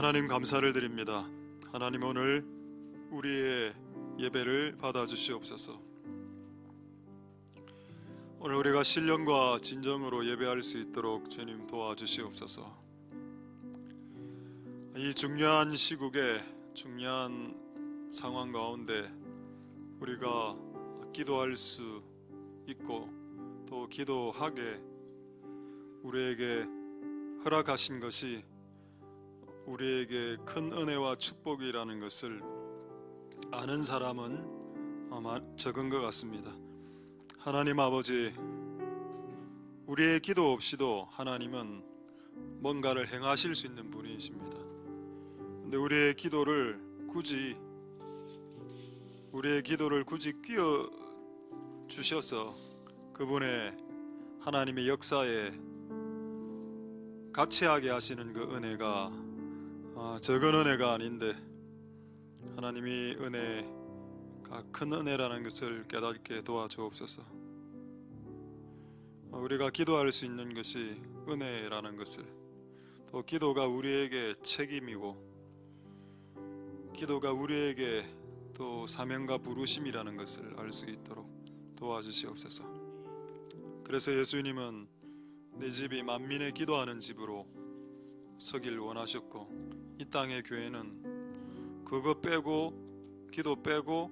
하나님 감사를 드립니다. 하나님 오늘 우리의 예배를 받아주시옵소서. 오늘 우리가 신령과 진정으로 예배할 수 있도록 주님 도와주시옵소서. 이 중요한 시국에 중요한 상황 가운데 우리가 기도할 수 있고 또 기도하게 우리에게 허락하신 것이 우리에게 큰 은혜와 축복이라는 것을 아는 사람은 아마 적은 것 같습니다. 하나님 아버지, 우리의 기도 없이도 하나님은 뭔가를 행하실 수 있는 분이십니다. 근데 우리의 기도를 굳이 끼워 주셔서 그분의 하나님의 역사에 같이 하게 하시는 그 은혜가 적은 은혜가 아닌데 하나님이 은혜가 큰 은혜라는 것을 깨닫게 도와주옵소서. 우리가 기도할 수 있는 것이 은혜라는 것을, 또 기도가 우리에게 책임이고 기도가 우리에게 또 사명과 부르심이라는 것을 알 수 있도록 도와주시옵소서. 그래서 예수님은 내 집이 만민의 기도하는 집으로 서길 원하셨고, 이 땅의 교회는 그거 빼고 기도 빼고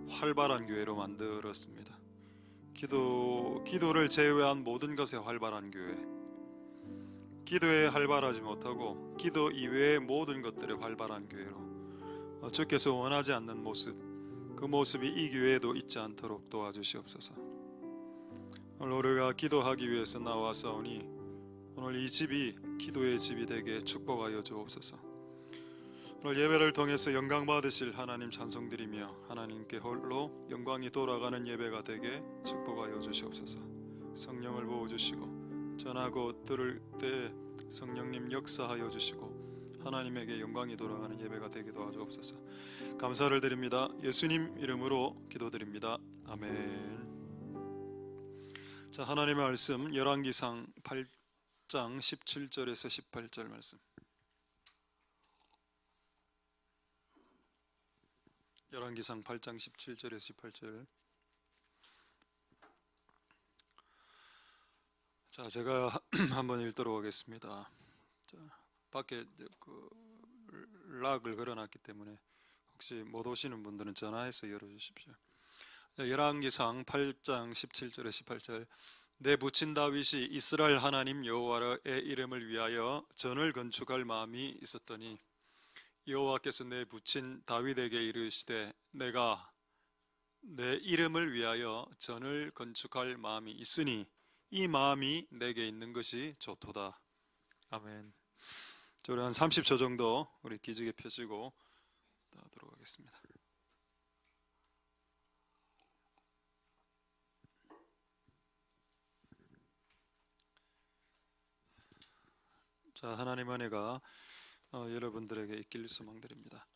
활발한 교회로 만들었습니다. 기도를 제외한 모든 것에 활발한 교회, 기도에 활발하지 못하고 기도 이외의 모든 것들에 활발한 교회로 주께서 원하지 않는 모습, 그 모습이 이 교회에도 있지 않도록 도와주시옵소서. 오늘 우리가 기도하기 위해서 나와서오니 오늘 이 집이 기도의 집이 되게 축복하여 주옵소서. 오늘 예배를 통해서 영광 받으실 하나님 찬송드리며 하나님께 홀로 영광이 돌아가는 예배가 되게 축복하여 주시옵소서. 성령을 부어주시고 전하고 들을 때 성령님 역사하여 주시고 하나님에게 영광이 돌아가는 예배가 되게 도와주옵소서. 감사를 드립니다. 예수님 이름으로 기도드립니다. 아멘. 자, 하나님의 말씀 열왕기상 8장 17절에서 18절 말씀. 열왕기상 8장 17절에서 18절. 자, 제가 한번 읽도록 하겠습니다. 자, 밖에 락을 걸어놨기 때문에 혹시 못 오시는 분들은 전화해서 열어주십시오. 열왕기상 8장 17절에서 18절. 내 부친 다윗이 이스라엘 하나님 여호와의 이름을 위하여 전을 건축할 마음이 있었더니 여호와께서 내 부친 다윗에게 이르시되 내가 내 이름을 위하여 전을 건축할 마음이 있으니 이 마음이 내게 있는 것이 좋도다. 아멘. 우리 한 30초 정도 우리 기지개 펴시고 하도록 하겠습니다. 자, 하나님 은혜가 여러분들에게 있길 소망드립니다.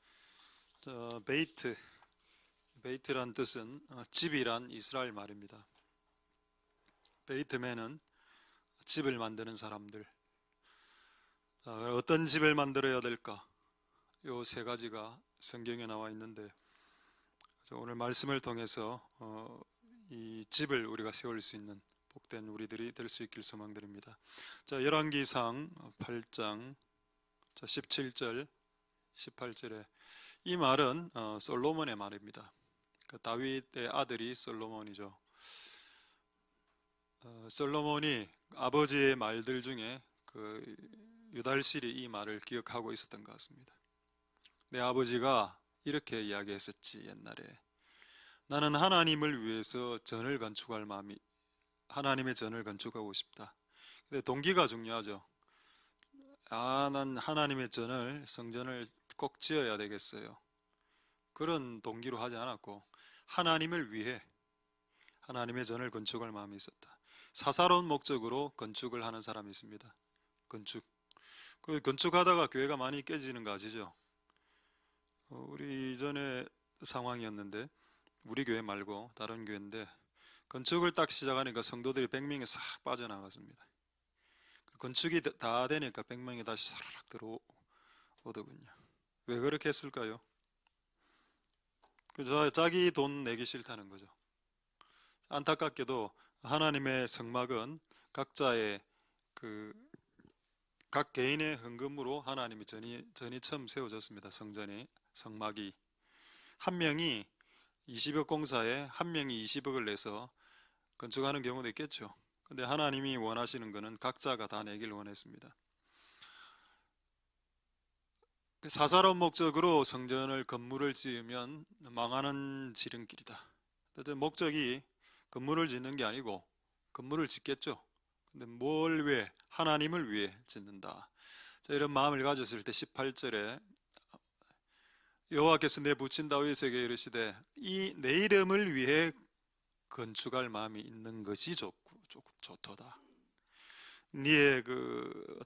자, 베이트란 뜻은 집이란 이스라엘 말입니다. 베이트맨은 집을 만드는 사람들. 자, 어떤 집을 만들어야 될까? 요 세 가지가 성경에 나와 있는데 오늘 말씀을 통해서 이 집을 우리가 세울 수 있는 복된 우리들이 될 수 있길 소망드립니다. 자, 열왕기상 8장 17절 18절에 이 말은 솔로몬의 말입니다. 다윗의 아들이 솔로몬이죠. 솔로몬이 아버지의 말들 중에 유달실이 이 말을 기억하고 있었던 것 같습니다. 내 아버지가 이렇게 이야기했었지. 옛날에 나는 하나님을 위해서 전을 건축할 마음이, 하나님의 전을 건축하고 싶다. 근데 동기가 중요하죠. 난 하나님의 전을, 성전을 꼭 지어야 되겠어요. 그런 동기로 하지 않았고 하나님을 위해 하나님의 전을 건축할 마음이 있었다. 사사로운 목적으로 건축을 하는 사람이 있습니다. 건축하다가 교회가 많이 깨지는 거 아시죠? 우리 이전의 상황이었는데, 우리 교회 말고 다른 교회인데 건축을 딱 시작하니까 성도들이 100명이 싹 빠져나갔습니다. 건축이 다 되니까 100명이 다시 사라락 보더군요. 왜 그렇게 했을까요? 자기 돈 내기 싫다는 거죠. 안타깝게도 하나님의 성막은 각자의 그 각 개인의 헌금으로 하나님이 전이 처음 세워졌습니다. 성막이 한 명이 20억 공사에 한 명이 20억을 내서 건축하는 경우도 있겠죠. 근데 하나님이 원하시는 것은 각자가 다 내기를 원했습니다. 사사로운 목적으로 성전을 건물을 지으면 망하는 지름길이다. 어쨌든 목적이 건물을 짓는 게 아니고 건물을 짓겠죠. 근데 뭘 위해? 하나님을 위해 짓는다. 자, 이런 마음을 가졌을 때 18절에 여호와께서 내 부친 다윗에게 이르시되 이 내 이름을 위해 건축할 마음이 있는 것이 좋도다. 니의 그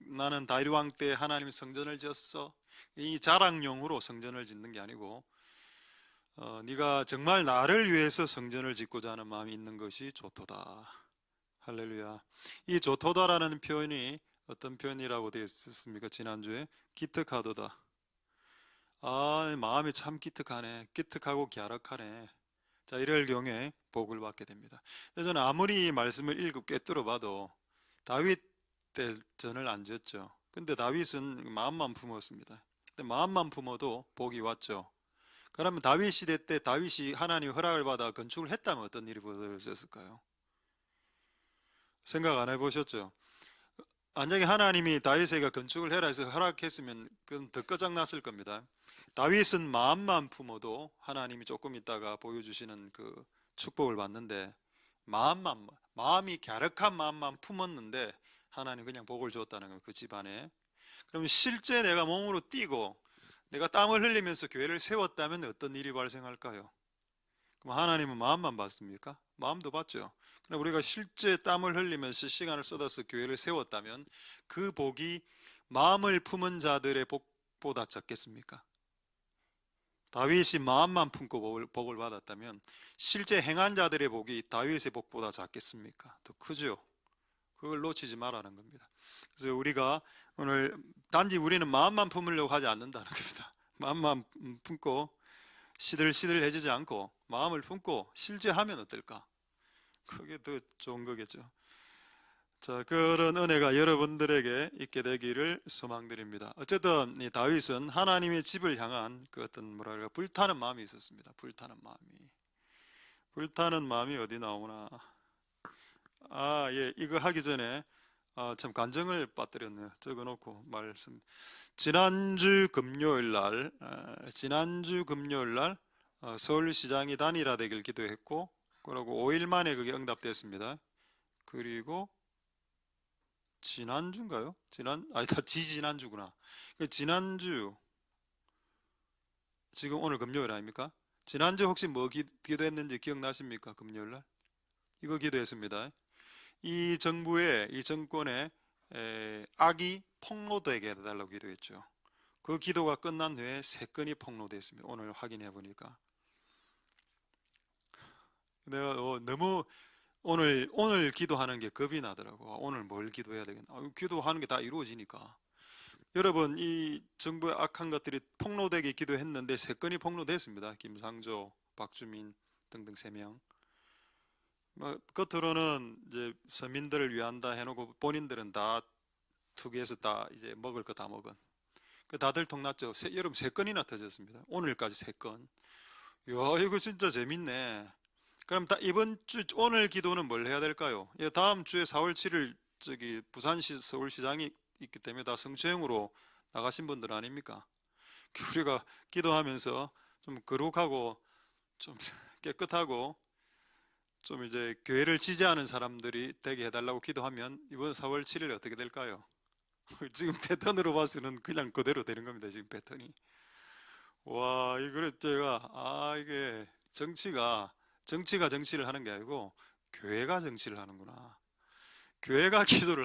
나는 다윗 왕 때 하나님 성전을 지었어. 이 자랑용으로 성전을 짓는 게 아니고 네가 정말 나를 위해서 성전을 짓고자 하는 마음이 있는 것이 좋도다. 할렐루야. 이 좋도다라는 표현이 어떤 표현이라고 되어 있었습니까? 지난주에 기특하도다. 아, 마음이 참 기특하네. 기특하고 갸륵하네. 자, 이럴 경우에 복을 받게 됩니다. 저는 아무리 말씀을 읽고 꿰뚫어 봐도 다윗 때 전을 안 지었죠. 근데 다윗은 마음만 품었습니다. 근데 마음만 품어도 복이 왔죠. 그러면 다윗 시대 때 다윗이 하나님 허락을 받아 건축을 했다면 어떤 일이 벌어졌을까요? 생각 안 해보셨죠? 만약에 하나님이 다윗에게 건축을 해라 해서 허락했으면 그건 더 끝장났을 겁니다. 다윗은 마음만 품어도 하나님이 조금 있다가 보여주시는 그 축복을 받는데 마음이 갸륵한 마음만 품었는데 하나님 그냥 복을 줬다는 거예요. 그 집안에. 그럼 실제 내가 몸으로 뛰고 내가 땀을 흘리면서 교회를 세웠다면 어떤 일이 발생할까요? 그럼 하나님은 마음만 봤습니까? 마음도 봤죠. 그럼 우리가 실제 땀을 흘리면서 시간을 쏟아서 교회를 세웠다면 그 복이 마음을 품은 자들의 복보다 작겠습니까? 다윗이 마음만 품고 복을 받았다면 실제 행한 자들의 복이 다윗의 복보다 작겠습니까? 더 크죠. 그걸 놓치지 말라는 겁니다. 그래서 우리가 오늘 단지 우리는 마음만 품으려고 하지 않는다는 겁니다. 마음만 품고 시들시들해지지 않고 마음을 품고 실제하면 어떨까? 그게 더 좋은 거겠죠. 자, 그런 은혜가 여러분들에게 있게 되기를 소망드립니다. 어쨌든 이 다윗은 하나님의 집을 향한 그 어떤 뭐랄까 불타는 마음이 있었습니다. 불타는 마음이 어디 나오나? 아, 예, 이거 하기 전에 참 간증을 빠뜨렸네요. 적어놓고 말씀. 지난주 금요일 날 서울시장이 단일화되길 기도했고, 그리고 5일 만에 그게 응답됐습니다. 그리고 지난주인가요? 지난주구나. 지난주, 지금 오늘 금요일 아닙니까? 지난주 혹시 뭐 기도했는지 기억나십니까? 금요일 날? 이거 기도했습니다. 이 정권에 악이 폭로되게 해달라고 기도했죠. 그 기도가 끝난 후에 3건이 폭로됐습니다. 오늘 확인해 보니까. 내가 너무 오늘 기도하는 게 겁이 나더라고. 오늘 뭘 기도해야 되겠나? 기도하는 게 다 이루어지니까. 여러분, 이 정부의 악한 것들이 폭로되게 기도했는데 3건이 폭로됐습니다. 김상조, 박주민 등등 3명. 겉으로는 이제 서민들을 위한다 해놓고 본인들은 다 투기해서 다 이제 먹을 거 다 먹은. 다들 통났죠. 여러분 3건이나 터졌습니다. 오늘까지 3건. 이야, 이거 진짜 재밌네. 그럼 이번 주 오늘 기도는 뭘 해야 될까요? 다음 주에 4월 7일 부산시 서울시장이 있기 때문에 다 성추행으로 나가신 분들 아닙니까? 우리가 기도하면서 좀 거룩하고 좀 깨끗하고 좀 이제 교회를 지지하는 사람들이 되게 해달라고 기도하면 이번 4월 7일 어떻게 될까요? 지금 패턴으로 봐서는 그냥 그대로 되는 겁니다. 지금 패턴이. 와, 이거 제가 이게 정치가 정치를 하는 게 아니고 교회가 정치를 하는구나. 교회가 깨어서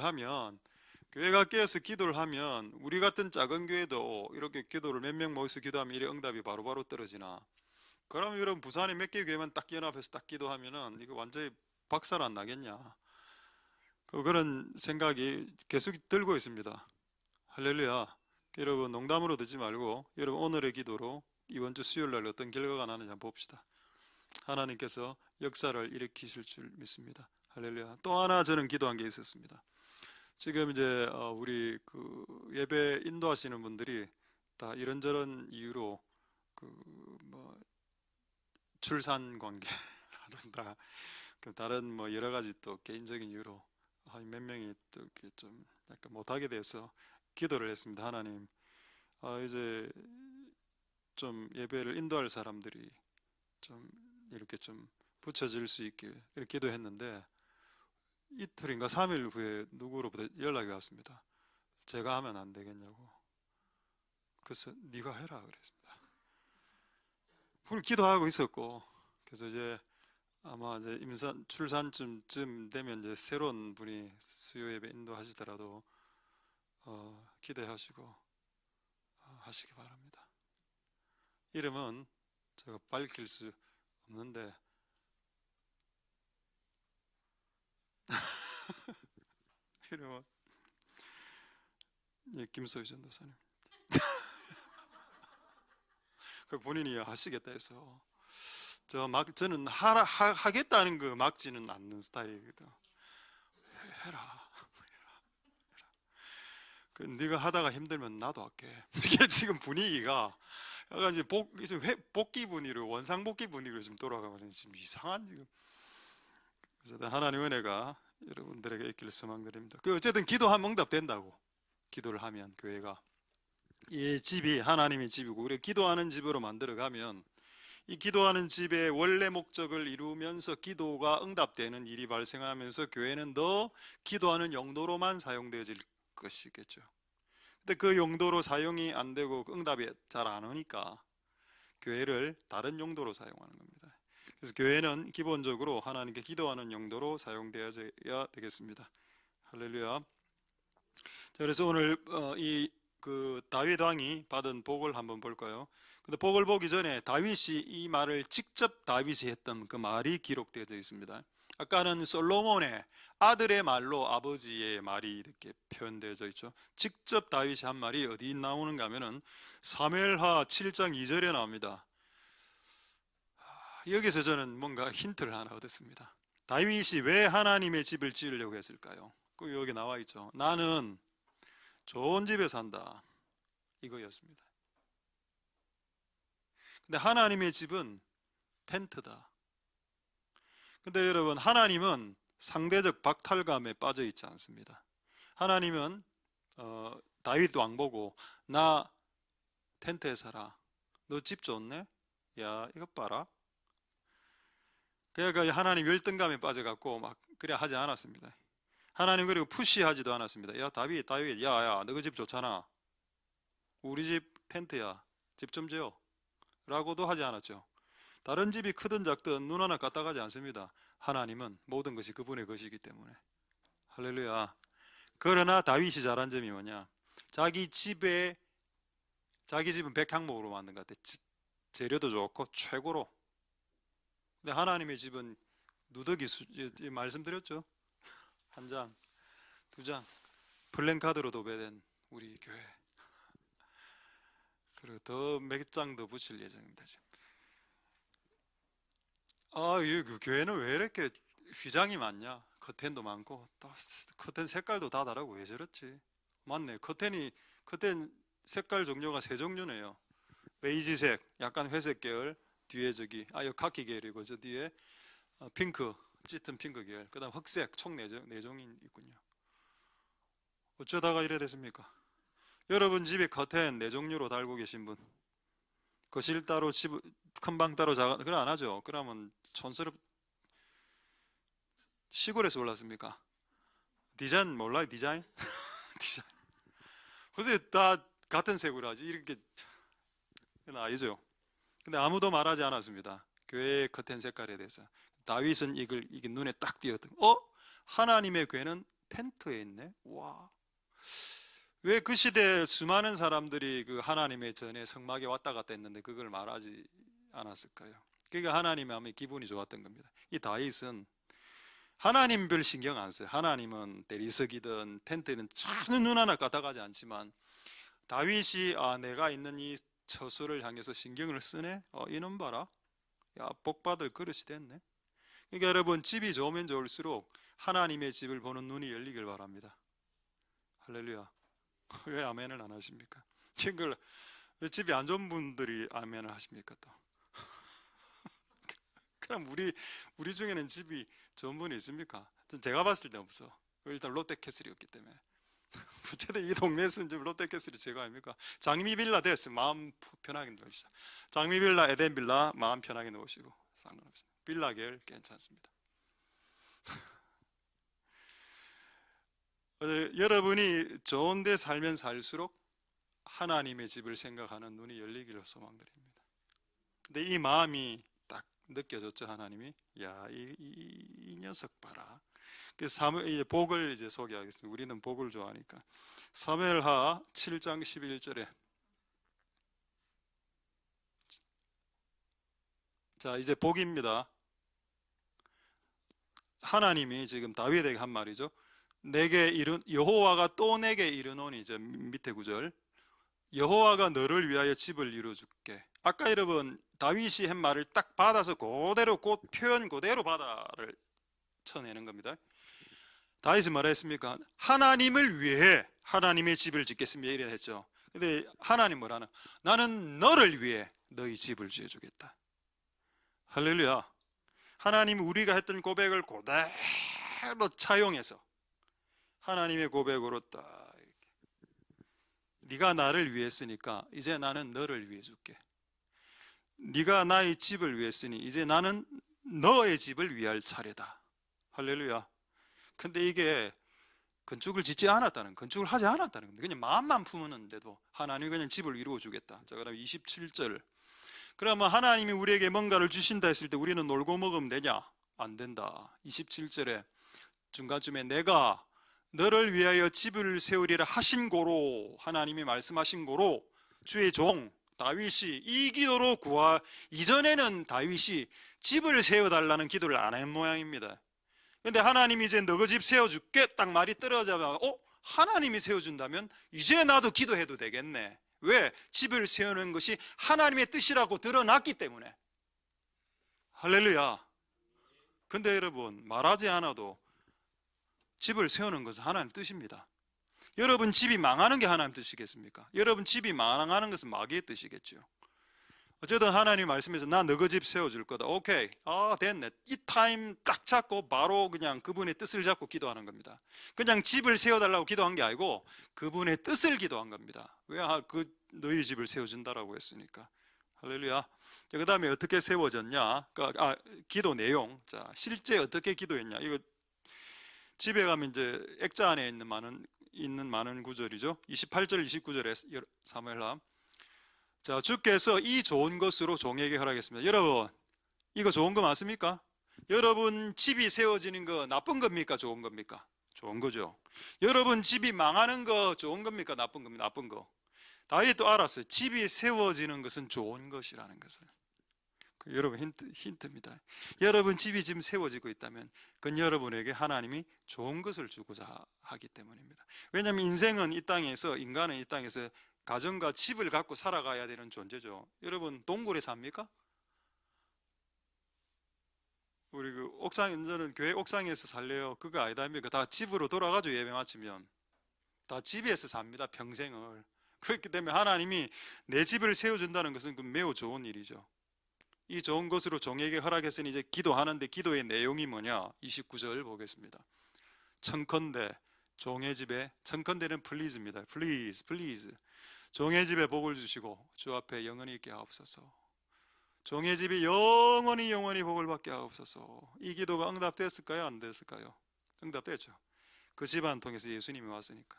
기도를 하면 우리 같은 작은 교회도 이렇게 기도를 몇 명 모여서 기도하면 이래 응답이 바로바로 떨어지나. 그럼 여러분 부산에 몇 개 교회만 딱 연합해서 딱 기도하면은 이거 완전히 박살 안 나겠냐. 그런 생각이 계속 들고 있습니다. 할렐루야. 여러분 농담으로 듣지 말고 여러분 오늘의 기도로 이번 주 수요일 날 어떤 결과가 나는지 한번 봅시다. 하나님께서 역사를 일으키실 줄 믿습니다. 할렐루야. 또 하나 저는 기도한 게 있었습니다. 지금 이제 우리 그 예배 인도하시는 분들이 다 이런저런 이유로 뭐 출산 관계라든가 다른 뭐 여러 가지 또 개인적인 이유로 몇 명이 또 이렇게 좀 약간 못하게 돼서 기도를 했습니다. 하나님, 이제 좀 예배를 인도할 사람들이 좀 이렇게 좀 붙여질 수 있길 이렇게 기도했는데 이틀인가 3일 후에 누구로부터 연락이 왔습니다. 제가 하면 안 되겠냐고. 그래서 네가 해라 그랬습니다. 우리 기도하고 있었고, 그래서 이제 아마 이제 출산쯤 되면 이제 새로운 분이 수요 예배 인도하시더라도 기대하시고 하시기 바랍니다. 이름은 제가 밝힐 수 없는데 이름은 김소희 전도사님. 그 본인이 하시겠다 해서 저는 하겠다는 거 막지는 않는 스타일이거든. 해라. 네가 하다가 힘들면 나도 할게. 이게 지금 분위기가 약간 이제 복귀 분위기로 원상복귀 분위기로 지금 돌아가면 지금 이상한 지금. 그래서 하나님 은혜가 여러분들에게 있기를 소망드립니다. 어쨌든 기도하면 응답된다고. 기도를 하면 교회가 이 집이 하나님의 집이고 우리 기도하는 집으로 만들어가면 이 기도하는 집의 원래 목적을 이루면서 기도가 응답되는 일이 발생하면서 교회는 더 기도하는 용도로만 사용되어질 것이겠죠. 근데 그 용도로 사용이 안 되고 응답이 잘 안 오니까 교회를 다른 용도로 사용하는 겁니다. 그래서 교회는 기본적으로 하나님께 기도하는 용도로 사용되어야 되겠습니다. 할렐루야. 그래서 오늘 그 다윗 왕이 받은 복을 한번 볼까요? 근데 복을 보기 전에 다윗이 이 말을 직접 다윗이 했던 그 말이 기록되어 있습니다. 아까는 솔로몬의 아들의 말로 아버지의 말이 이렇게 표현되어 있죠. 직접 다윗이 한 말이 어디 나오는가 하면은 사무엘하 7장 2절에 나옵니다. 여기서 저는 뭔가 힌트를 하나 얻었습니다. 다윗이 왜 하나님의 집을 지으려고 했을까요? 그 여기 나와 있죠. 나는 좋은 집에 산다. 이거였습니다. 근데 하나님의 집은 텐트다. 근데 여러분, 하나님은 상대적 박탈감에 빠져 있지 않습니다. 하나님은 다윗 왕 보고 나 텐트에 살아. 너 집 좋네? 야, 이것 봐라. 그러니까 하나님 열등감에 빠져갖고 막 그래 하지 않았습니다. 하나님 그리고 푸시하지도 않았습니다. 야, 다윗, 야, 너 그 집 좋잖아. 우리 집 텐트야. 집 좀 지어. 라고도 하지 않았죠. 다른 집이 크든 작든 눈 하나 까딱하지 않습니다. 하나님은 모든 것이 그분의 것이기 때문에. 할렐루야. 그러나 다윗이 잘한 점이 뭐냐? 자기 집은 백향목으로 만든 것 같아. 재료도 좋고 최고로. 근데 하나님의 집은 누더기 말씀드렸죠. 한 장, 두 장, 플랜카드로 도배된 우리 교회. 그리고 더 몇 장 더 붙일 예정입니다. 이 교회는 왜 이렇게 휘장이 많냐? 커튼도 많고 또 커튼 색깔도 다 다르고 왜 저렇지? 맞네. 커튼 색깔 종류가 세 종류네요. 베이지색, 약간 회색 계열, 뒤에 이거 카키 계열이고 저 뒤에 핑크, 짙은 핑크 계열, 그다음 흑색 총 네 종이 있군요. 어쩌다가 이래 됐습니까? 여러분 집에 커튼 네 종류로 달고 계신 분, 거실 따로 큰 방 따로 그래 안 하죠. 그러면 촌스럽 시골에서 올랐습니까? 디자인 몰라요? 디자인? 디자인. 근데 다 같은 색으로 하지 이렇게 아니죠. 근데 아무도 말하지 않았습니다. 교회의 커튼 색깔에 대해서. 다윗은 이게 눈에 딱 띄었던. 하나님의 교회는 텐트에 있네. 와. 왜 그 시대에 수많은 사람들이 그 하나님의 전에 성막에 왔다 갔다 했는데 그걸 말하지 않았을까요? 그러니까 하나님의 마음이 기분이 좋았던 겁니다. 이 다윗은 하나님 별 신경 안 써요. 하나님은 대리석이든 텐트든 전혀 눈 하나 까딱하지 않지만 다윗이 내가 있는 이 처소를 향해서 신경을 쓰네. 이놈 봐라. 야, 복 받을 그릇이 됐네. 그러니까 여러분, 집이 좋으면 좋을수록 하나님의 집을 보는 눈이 열리길 바랍니다. 할렐루야. 왜 아멘을 안 하십니까? 이걸 왜 집이 안 좋은 분들이 아멘을 하십니까 또? 그럼 우리 중에는 집이 좋은 분이 있습니까? 제가 봤을 때 없어. 일단 롯데캐슬이 없기 때문에. 어쨌든 이 동네에서는 좀 롯데캐슬이 제가 아닙니까? 장미빌라 됐어. 마음 편하게 놓으시죠. 장미빌라, 에덴빌라 마음 편하게 놓으시고 상관없습니다. 빌라 계열 괜찮습니다. 여러분이 좋은 데 살면 살수록 하나님의 집을 생각하는 눈이 열리기를 소망드립니다. 근데 이 마음이 딱 느껴졌죠. 하나님이 이 녀석 봐라. 그래서 복을 이제 소개하겠습니다. 우리는 복을 좋아하니까. 사무엘하 7장 11절에 자, 이제 복입니다. 하나님이 지금 다윗에게 한 말이죠. 여호와가 또 내게 이르노니, 이제 밑에 구절, 여호와가 너를 위하여 집을 이루어줄게. 아까 여러분 다윗이 한 말을 딱 받아서 그대로 표현 그대로 바다를 쳐내는 겁니다. 다윗이 뭐라 했습니까? 하나님을 위해 하나님의 집을 짓겠습니다 이래 했죠. 근데 하나님 뭐라나? 나는 너를 위해 너희 집을 지어주겠다. 할렐루야. 하나님이 우리가 했던 고백을 그대로 차용해서 하나님의 고백으로 딱 이렇게, 네가 나를 위해 쓰니까 이제 나는 너를 위해 줄게. 네가 나의 집을 위해 쓰니 이제 나는 너의 집을 위할 차례다. 할렐루야. 근데 이게 건축을 하지 않았다는 겁니다. 그냥 마음만 품었는데도 하나님이 그냥 집을 이루어 주겠다. 자, 그럼 27절. 그러면 하나님이 우리에게 뭔가를 주신다 했을 때 우리는 놀고 먹으면 되냐? 안 된다. 27절에 중간쯤에 내가 너를 위하여 집을 세우리라 하신 고로, 하나님이 말씀하신 고로 주의 종 다윗이 이 기도로 이전에는 다윗이 집을 세워달라는 기도를 안 한 모양입니다. 근데 하나님이 이제 너 집 세워줄게 딱 말이 떨어져서 하나님이 세워준다면 이제 나도 기도해도 되겠네. 왜? 집을 세우는 것이 하나님의 뜻이라고 드러났기 때문에. 할렐루야. 근데 여러분, 말하지 않아도 집을 세우는 것은 하나님 뜻입니다. 여러분 집이 망하는 게 하나님 뜻이겠습니까? 여러분 집이 망하는 것은 마귀의 뜻이겠죠. 어쨌든 하나님 말씀에서 나 너희 집 세워줄 거다. 오케이, 됐네. 이 타임 딱 잡고 바로 그냥 그분의 뜻을 잡고 기도하는 겁니다. 그냥 집을 세워달라고 기도한 게 아니고 그분의 뜻을 기도한 겁니다. 왜? 너희 집을 세워준다라고 했으니까. 할렐루야. 그 다음에 어떻게 세워졌냐? 기도 내용. 자, 실제 어떻게 기도했냐? 이거 집에 가면 이제 액자 안에 있는 많은 구절이죠. 28절, 29절에 사무엘하. 자, 주께서 이 좋은 것으로 종에게 허락했습니다. 여러분, 이거 좋은 거 맞습니까? 여러분 집이 세워지는 거 나쁜 겁니까? 좋은 겁니까? 좋은 거죠. 여러분 집이 망하는 거 좋은 겁니까? 나쁜 겁니까? 나쁜 거. 다윗도 알았어요. 집이 세워지는 것은 좋은 것이라는 것을. 여러분 힌트입니다. 여러분 집이 지금 세워지고 있다면 그건 여러분에게 하나님이 좋은 것을 주고자 하기 때문입니다. 왜냐하면 인간은 이 땅에서 가정과 집을 갖고 살아가야 되는 존재죠. 여러분 동굴에 삽니까? 우리 저는 교회 옥상에서 살래요. 그거 아니다입니까? 다 집으로 돌아가죠. 예배 마치면 다 집에서 삽니다. 평생을. 그렇기 때문에 하나님이 내 집을 세워준다는 것은 매우 좋은 일이죠. 이 좋은 것으로 종에게 허락했으니 이제 기도하는데 기도의 내용이 뭐냐? 29절 보겠습니다. 청컨대 종의 집에, 청컨대는 please입니다. please 종의 집에 복을 주시고 주 앞에 영원히 있게 하옵소서. 종의 집이 영원히 복을 받게 하옵소서. 이 기도가 응답됐을까요? 안 됐을까요? 응답됐죠. 그 집안 통해서 예수님이 왔으니까.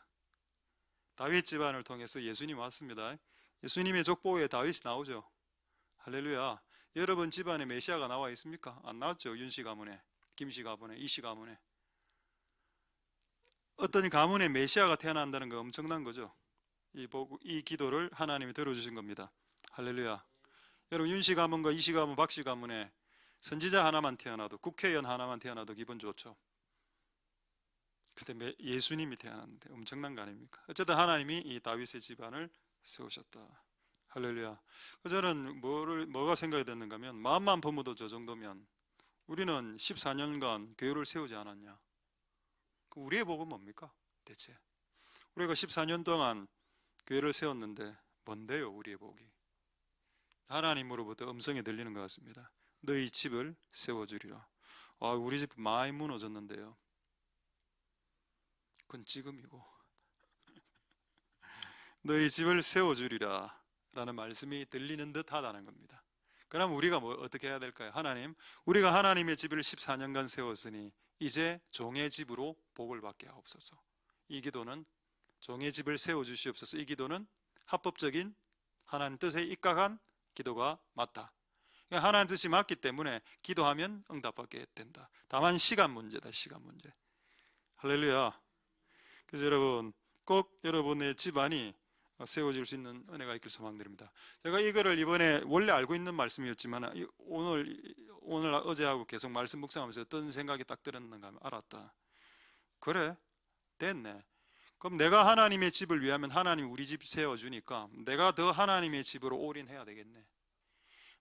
다윗 집안을 통해서 예수님이 왔습니다. 예수님의 족보에 다윗이 나오죠. 할렐루야. 여러분 집안에 메시아가 나와 있습니까? 안 나왔죠. 윤씨 가문에, 김씨 가문에, 이씨 가문에. 어떤 가문에 메시아가 태어난다는 거 엄청난 거죠. 이 기도를 하나님이 들어주신 겁니다. 할렐루야. 여러분 윤씨 가문과 이씨 가문, 박씨 가문에 선지자 하나만 태어나도, 국회의원 하나만 태어나도 기분 좋죠. 근데 예수님이 태어났는데 엄청난 거 아닙니까? 어쨌든 하나님이 이 다윗의 집안을 세우셨다. 할렐루야. 저는 뭐가 생각이 됐는가 하면, 마음만 품어도 저 정도면 우리는 14년간 교회를 세우지 않았냐? 우리의 복은 뭡니까? 대체 우리가 14년 동안 교회를 세웠는데 뭔데요? 우리의 복이 하나님으로부터 음성이 들리는 것 같습니다. 너희 집을 세워주리라. 우리 집 많이 무너졌는데요. 그건 지금이고 너희 집을 세워주리라 라는 말씀이 들리는 듯 하다는 겁니다. 그럼 우리가 어떻게 해야 될까요? 하나님, 우리가 하나님의 집을 14년간 세웠으니 이제 종의 집으로 복을 받게 하옵소서. 이 기도는 종의 집을 세워주시옵소서. 이 기도는 합법적인 하나님 뜻에 입각한 기도가 맞다. 하나님 뜻이 맞기 때문에 기도하면 응답받게 된다. 다만 시간 문제다. 시간 문제. 할렐루야. 그래서 여러분, 꼭 여러분의 집안이 세워질 수 있는 은혜가 있길 소망드립니다. 제가 이거를 이번에 원래 알고 있는 말씀이었지만 오늘 어제하고 계속 말씀 묵상하면서 어떤 생각이 딱 들었는가 하면 알았다. 그래, 됐네. 그럼 내가 하나님의 집을 위하면 하나님 우리 집 세워주니까 내가 더 하나님의 집으로 올인해야 되겠네.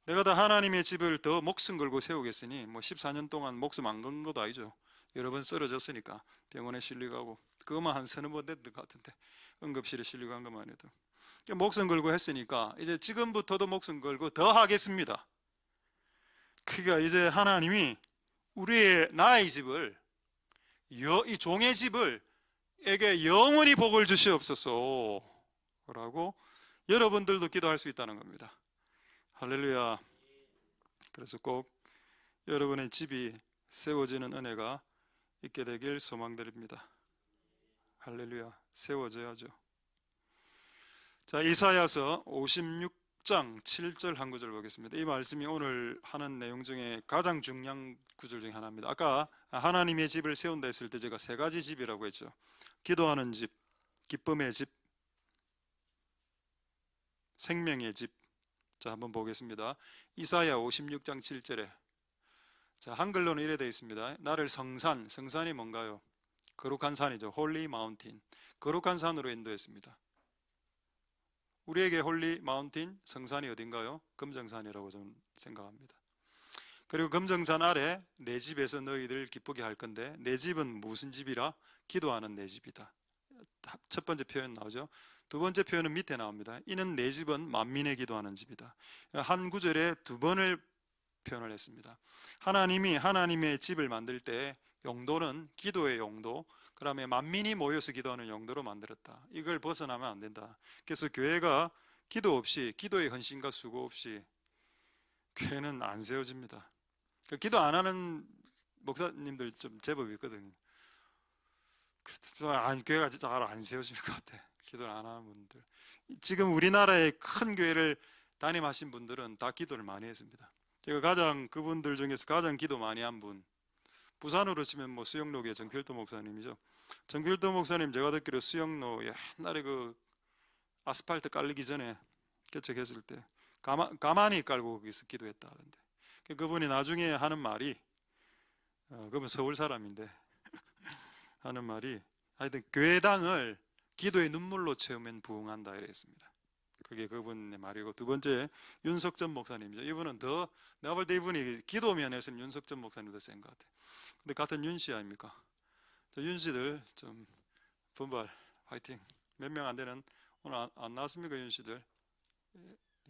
내가 더 하나님의 집을 더 목숨 걸고 세우겠으니 14년 동안 목숨 안 건 것도 아니죠. 여러 번 쓰러졌으니까 병원에 실려가고 그것만 한 서너 번 됐던 것 같은데 응급실에 실려간 것만 해도 목숨 걸고 했으니까 이제 지금부터도 목숨 걸고 더 하겠습니다. 그러니까 이제 하나님이 나의 집을 이 종의 집을 에게 영원히 복을 주시옵소서 라고 여러분들도 기도할 수 있다는 겁니다. 할렐루야. 그래서 꼭 여러분의 집이 세워지는 은혜가 있게 되길 소망드립니다. 할렐루야. 세워져야죠. 자, 이사야서 56장 7절 한 구절 보겠습니다. 이 말씀이 오늘 하는 내용 중에 가장 중요한 구절 중에 하나입니다. 아까 하나님의 집을 세운다 했을 때 제가 세 가지 집이라고 했죠. 기도하는 집, 기쁨의 집, 생명의 집. 자, 한번 보겠습니다. 이사야 56장 7절에 자, 한글로는 이래 되어 있습니다. 나를 성산이 뭔가요? 거룩한 산이죠. 홀리 마운틴. 거룩한 산으로 인도했습니다. 우리에게 홀리 마운틴, 성산이 어딘가요? 금정산이라고 저는 생각합니다. 그리고 금정산 아래 내 집에서 너희들 기쁘게 할 건데, 내 집은 무슨 집이라? 기도하는 내 집이다. 첫 번째 표현 나오죠. 두 번째 표현은 밑에 나옵니다. 이는 내 집은 만민의 기도하는 집이다. 한 구절에 두 번을 표현을 했습니다. 하나님이 하나님의 집을 만들 때 용도는 기도의 용도, 그 다음에 만민이 모여서 기도하는 용도로 만들었다. 이걸 벗어나면 안 된다. 그래서 교회가 기도 없이, 기도의 헌신과 수고 없이 교회는 안 세워집니다. 기도 안 하는 목사님들 좀 제법 있거든요. 교회가 잘 안 세워질 것 같아. 기도를 안 하는 분들. 지금 우리나라의 큰 교회를 담임하신 분들은 다 기도를 많이 했습니다. 제가 그분들 중에서 가장 기도 많이 한 분, 부산으로 치면 수영로교회 정필도 목사님이죠. 정필도 목사님, 제가 듣기로 수영로 옛날에 그 아스팔트 깔리기 전에 개척했을 때 가만히 깔고 거기서 기도했다 하던데, 그분이 나중에 하는 말이, 그분 서울 사람인데 하는 말이, 하여튼 교회당을 기도의 눈물로 채우면 부흥한다 이랬습니다. 그게 그분의 말이고, 두 번째 윤석전 목사님이죠. 이분은 내가 볼 때 이분이 기도 면에서는 윤석전 목사님 더 센 것 같아. 근데 같은 윤씨 아닙니까? 저 윤씨들 좀 분발 화이팅. 몇 명 안 되는, 오늘 안 나왔습니까 윤씨들?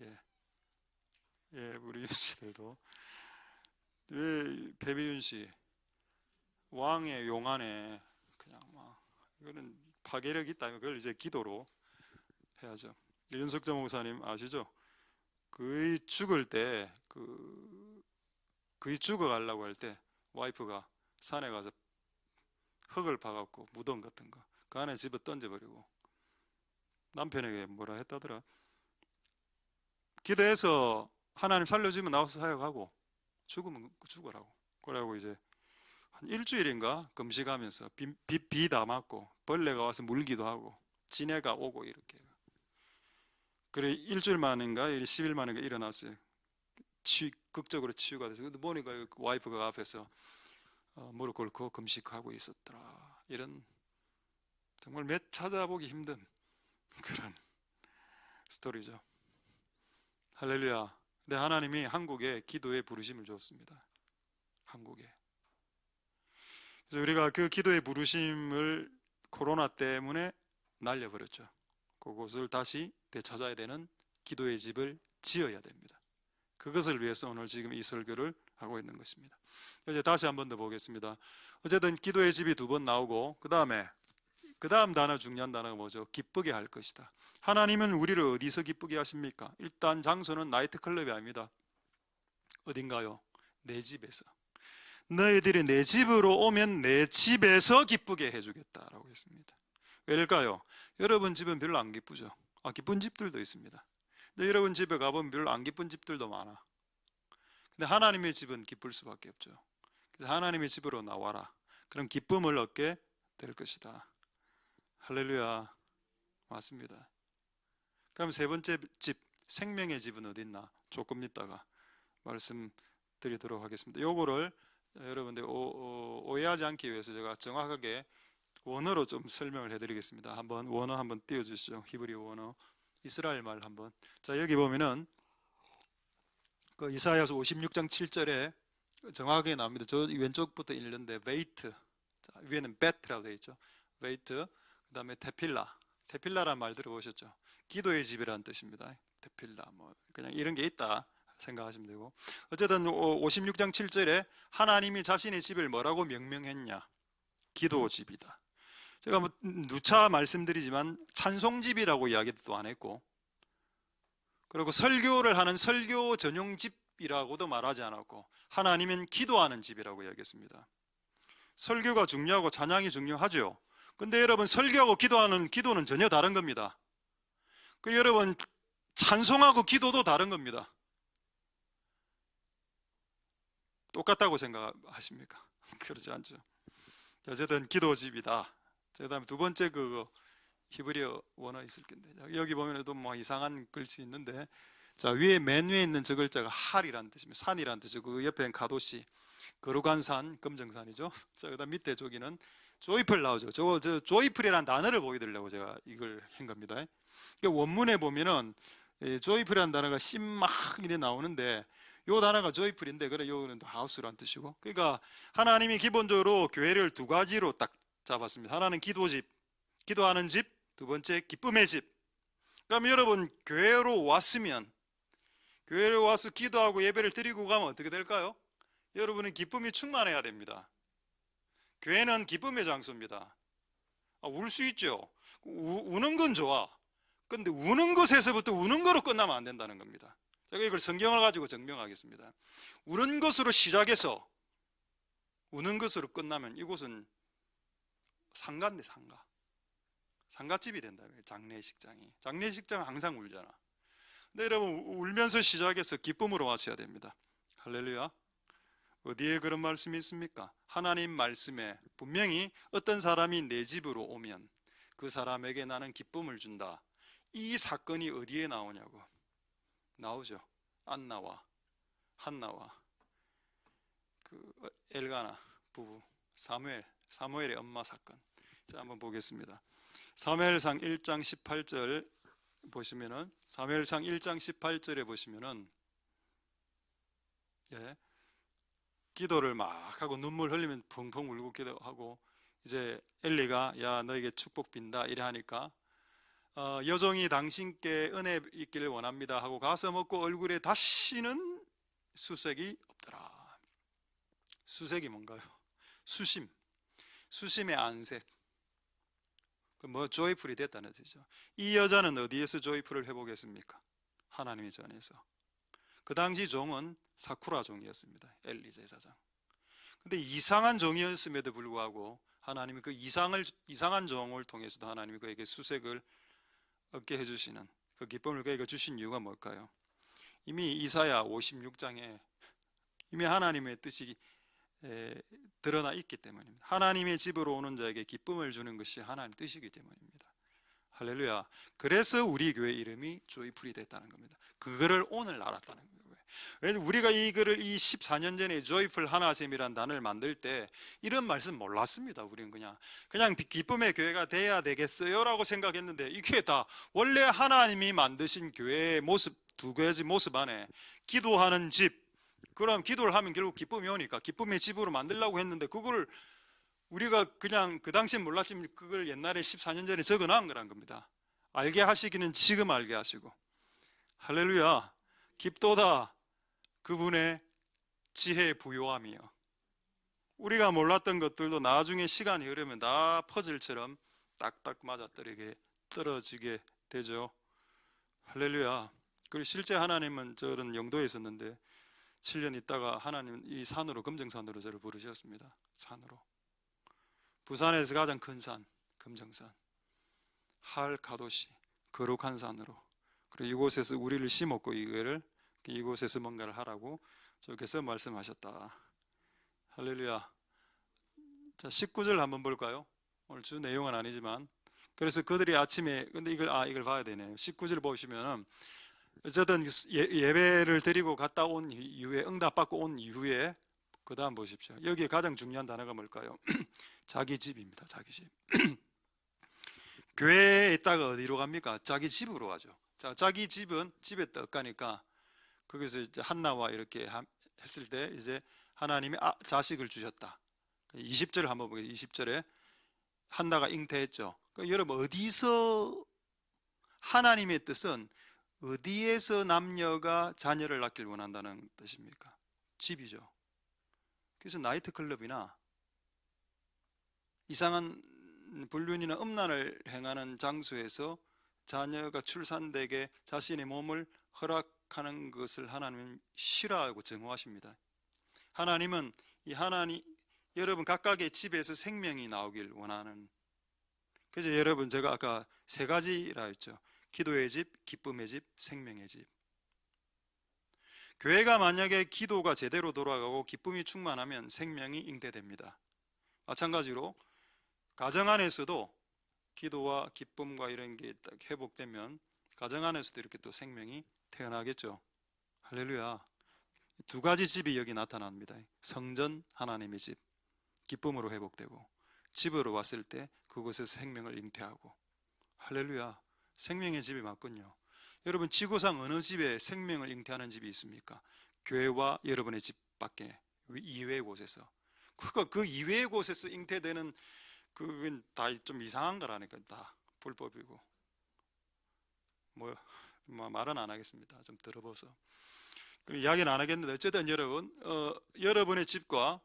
예, 우리 윤씨들도. 왜 배비윤씨 왕의 용안에 그냥 이거는 파괴력 있다. 그걸 이제 기도로 해야죠. 윤석정 목사님 아시죠? 거의 죽을 때 거의 죽어가려고 할 때 와이프가 산에 가서 흙을 파갖고 무덤 같은 거 그 안에 집어 던져버리고 남편에게 뭐라 했다더라. 기도해서 하나님 살려주면 나와서 사역하고 죽으면 죽으라고. 그러고 이제 한 일주일인가 금식하면서 비 다 맞고 벌레가 와서 물기도 하고 지네가 오고 이렇게. 그래 일주일 만인가 10일 만인가 일어났어요. 극적으로 치유가 돼서. 근데 보니까 와이프가 앞에서 무릎 꿇고 금식하고 있었더라. 이런 정말 찾아보기 힘든 그런 스토리죠. 할렐루야. 근데 하나님이 한국에 기도의 부르심을 주었습니다. 한국에. 그래서 우리가 그 기도의 부르심을 코로나 때문에 날려버렸죠. 그곳을 다시 되찾아야 되는 기도의 집을 지어야 됩니다. 그것을 위해서 오늘 지금 이 설교를 하고 있는 것입니다. 이제 다시 한 번 더 보겠습니다. 어쨌든 기도의 집이 두 번 나오고 그 다음 단어, 중요한 단어가 뭐죠? 기쁘게 할 것이다. 하나님은 우리를 어디서 기쁘게 하십니까? 일단 장소는 나이트클럽이 아닙니다. 어딘가요? 내 집에서. 너희들이 내 집으로 오면 내 집에서 기쁘게 해주겠다라고 했습니다. 왜일까요? 여러분 집은 별로 안 기쁘죠. 기쁜 집들도 있습니다. 근데 여러분 집에 가보면 별로 안 기쁜 집들도 많아. 근데 하나님의 집은 기쁠 수밖에 없죠. 그래서 하나님의 집으로 나와라. 그럼 기쁨을 얻게 될 것이다. 할렐루야. 맞습니다. 그럼 세 번째 집, 생명의 집은 어디 있나? 조금 있다가 말씀드리도록 하겠습니다. 요거를 여러분들 오해하지 않기 위해서 제가 정확하게 원어로 좀 설명을 해드리겠습니다. 한번 원어 한번 띄워주시죠. 히브리어 원어, 이스라엘 말 한번. 자, 여기 보면은 그 이사야서 56장 7절에 정확하게 나옵니다. 저 왼쪽부터 읽는데 wait, 자, 위에는 bet라고 되어 있죠. wait, 그 다음에 테필라라는 말 들어보셨죠? 기도의 집이라는 뜻입니다. 테필라, 뭐 그냥 이런 게 있다 생각하시면 되고, 어쨌든 56장 7절에 하나님이 자신의 집을 뭐라고 명명했냐? 기도집이다. 제가 뭐 누차 말씀드리지만 찬송집이라고 이야기도 안 했고, 그리고 설교를 하는 설교 전용 집이라고도 말하지 않았고, 하나님은 기도하는 집이라고 이야기했습니다. 설교가 중요하고 찬양이 중요하죠. 근데 여러분, 설교하고 기도는 전혀 다른 겁니다. 그리고 여러분, 찬송하고 기도도 다른 겁니다. 똑같다고 생각하십니까? 그렇지 않죠. 어쨌든 기도집이다. 그 다음에 두 번째 히브리어 원어 있을 텐데, 여기 보면 또 뭐 이상한 글씨 있는데, 자, 맨 위에 있는 저 글자가 할이라는 뜻입니다. 산이라는 뜻이고, 그 옆에는 가도시, 거룩한 산, 금정산이죠. 자, 그 다음 밑에 저기는 조이풀 나오죠. 저 조이풀이라는 단어를 보여드리려고 제가 이걸 한 겁니다. 원문에 보면은 조이풀이라는 단어가 심 막 이래 나오는데, 요 단어가 조이풀인데, 그래 요는 하우스라는 뜻이고, 그러니까 하나님이 기본적으로 교회를 두 가지로 딱 잡았습니다. 하나는 기도집, 기도하는 집, 두 번째 기쁨의 집. 그럼 여러분, 교회로 와서 기도하고 예배를 드리고 가면 어떻게 될까요? 여러분은 기쁨이 충만해야 됩니다. 교회는 기쁨의 장소입니다. 울 수 있죠. 우는 건 좋아. 근데 우는 것에서부터 우는 거로 끝나면 안 된다는 겁니다. 제가 이걸 성경을 가지고 증명하겠습니다. 우는 것으로 시작해서 우는 것으로 끝나면 이곳은 상가인데, 상가집이 된다. 장례식장은 항상 울잖아. 근데 여러분, 울면서 시작해서 기쁨으로 마쳐야 됩니다. 할렐루야. 어디에 그런 말씀이 있습니까? 하나님 말씀에 분명히 어떤 사람이 내 집으로 오면 그 사람에게 나는 기쁨을 준다. 이 사건이 어디에 나오냐고. 나오죠. 안나와 한나와 그 엘가나 부부, 사무엘의 엄마 사건. 자, 한번 보겠습니다. 사무엘상 1장 18절 보시면은, 사무엘상 1장 18절에 보시면은, 기도를 막 하고 눈물 흘리면 펑펑 울고 기도하고, 이제 엘리가 야 너에게 축복 빈다 이래 하니까, 여종이 당신께 은혜 있기를 원합니다 하고 가서 먹고 얼굴에 다시는 수색이 없더라. 수색이 뭔가요? 수심의 안색. 조이풀이 됐다는 뜻이죠. 이 여자는 어디에서 조이풀을 회복했습니까? 하나님의 전에서. 그 당시 종은 사쿠라 종이었습니다. 엘리 제사장. 근데 이상한 종이었음에도 불구하고 하나님이 그 이상한 종을 통해서도 하나님이 그에게 수색을 얻게 해주시는, 그 기쁨을 그에게 주신 이유가 뭘까요? 이미 이사야 56장에 이미 하나님의 뜻이 드러나 있기 때문입니다. 하나님의 집으로 오는 자에게 기쁨을 주는 것이 하나님의 뜻이기 때문입니다. 할렐루야. 그래서 우리 교회 이름이 조이풀이 됐다는 겁니다. 그거를 오늘 알았다는 거예요. 왜냐면 우리가 이 글을 이 14년 전에 조이풀 하나됨이라는 단어를 만들 때 이런 말씀 몰랐습니다. 우리는 그냥 기쁨의 교회가 돼야 되겠어요라고 생각했는데, 이게 다 원래 하나님이 만드신 교회의 모습, 두 가지 모습 안에 기도하는 집, 그럼 기도를 하면 결국 기쁨이 오니까 기쁨의 집으로 만들려고 했는데, 그걸 우리가 그냥 그 당시엔 몰랐지만 그걸 옛날에 14년 전에 적어놓은 거란 겁니다. 알게 하시기는 지금 알게 하시고. 할렐루야. 깊도다 그분의 지혜의 부요함이요. 우리가 몰랐던 것들도 나중에 시간이 흐르면 다 퍼즐처럼 딱딱 맞아떨어지게 되죠. 할렐루야. 그리고 실제 하나님은 저런 영도에 있었는데 7년 있다가 하나님 이 산으로, 금정산으로 저를 부르셨습니다. 산으로. 부산에서 가장 큰 산, 금정산. 할카도시, 거룩한 산으로. 그리고 이곳에서 우리를 심었고 이곳에서 뭔가를 하라고 주께서 말씀하셨다. 할렐루야. 자, 19절 한번 볼까요? 오늘 주 내용은 아니지만, 그래서 그들이 아침에, 근데 이걸 봐야 되네요. 19절 보시면 어쨌든 예배를 드리고 갔다 온 이후에, 응답받고 온 이후에, 그 다음 보십시오. 여기에 가장 중요한 단어가 뭘까요? 자기 집입니다. 자기 집. 교회에 있다가 어디로 갑니까? 자기 집으로 가죠. 자, 자기 집은 집에 떡 가니까 거기서 이제 한나와 이렇게 했을 때 이제 하나님이 자식을 주셨다. 20절 한번 보겠습니다. 20절에 한나가 잉태했죠. 그러니까 여러분, 어디서, 하나님의 뜻은 어디에서 남녀가 자녀를 낳길 원한다는 뜻입니까? 집이죠. 그래서 나이트클럽이나 이상한 불륜이나 음란을 행하는 장소에서 자녀가 출산되게 자신의 몸을 허락하는 것을 하나님은 싫어하고 증오하십니다. 하나님은 여러분 각각의 집에서 생명이 나오길 원하는. 그래서 여러분, 제가 아까 세 가지라 했죠. 기도의 집, 기쁨의 집, 생명의 집. 교회가 만약에 기도가 제대로 돌아가고 기쁨이 충만하면 생명이 잉태됩니다. 마찬가지로 가정 안에서도 기도와 기쁨과 이런 게 딱 회복되면 가정 안에서도 이렇게 또 생명이 태어나겠죠. 할렐루야. 두 가지 집이 여기 나타납니다. 성전, 하나님의 집, 기쁨으로 회복되고, 집으로 왔을 때 그곳에서 생명을 잉태하고. 할렐루야. 생명의 집이 맞군요. 여러분, 지구상 어느 집에 생명을 잉태하는 집이 있습니까? 교회와 여러분의 집 밖에, 이외의 곳에서. 그 이외의 곳에서 잉태되는 그건 다 좀 이상한 거라니까. 다 불법이고. 뭐 말은 안 하겠습니다. 좀 들어보소. 이야기는 안 하겠는데, 어쨌든 여러분, 여러분의 집과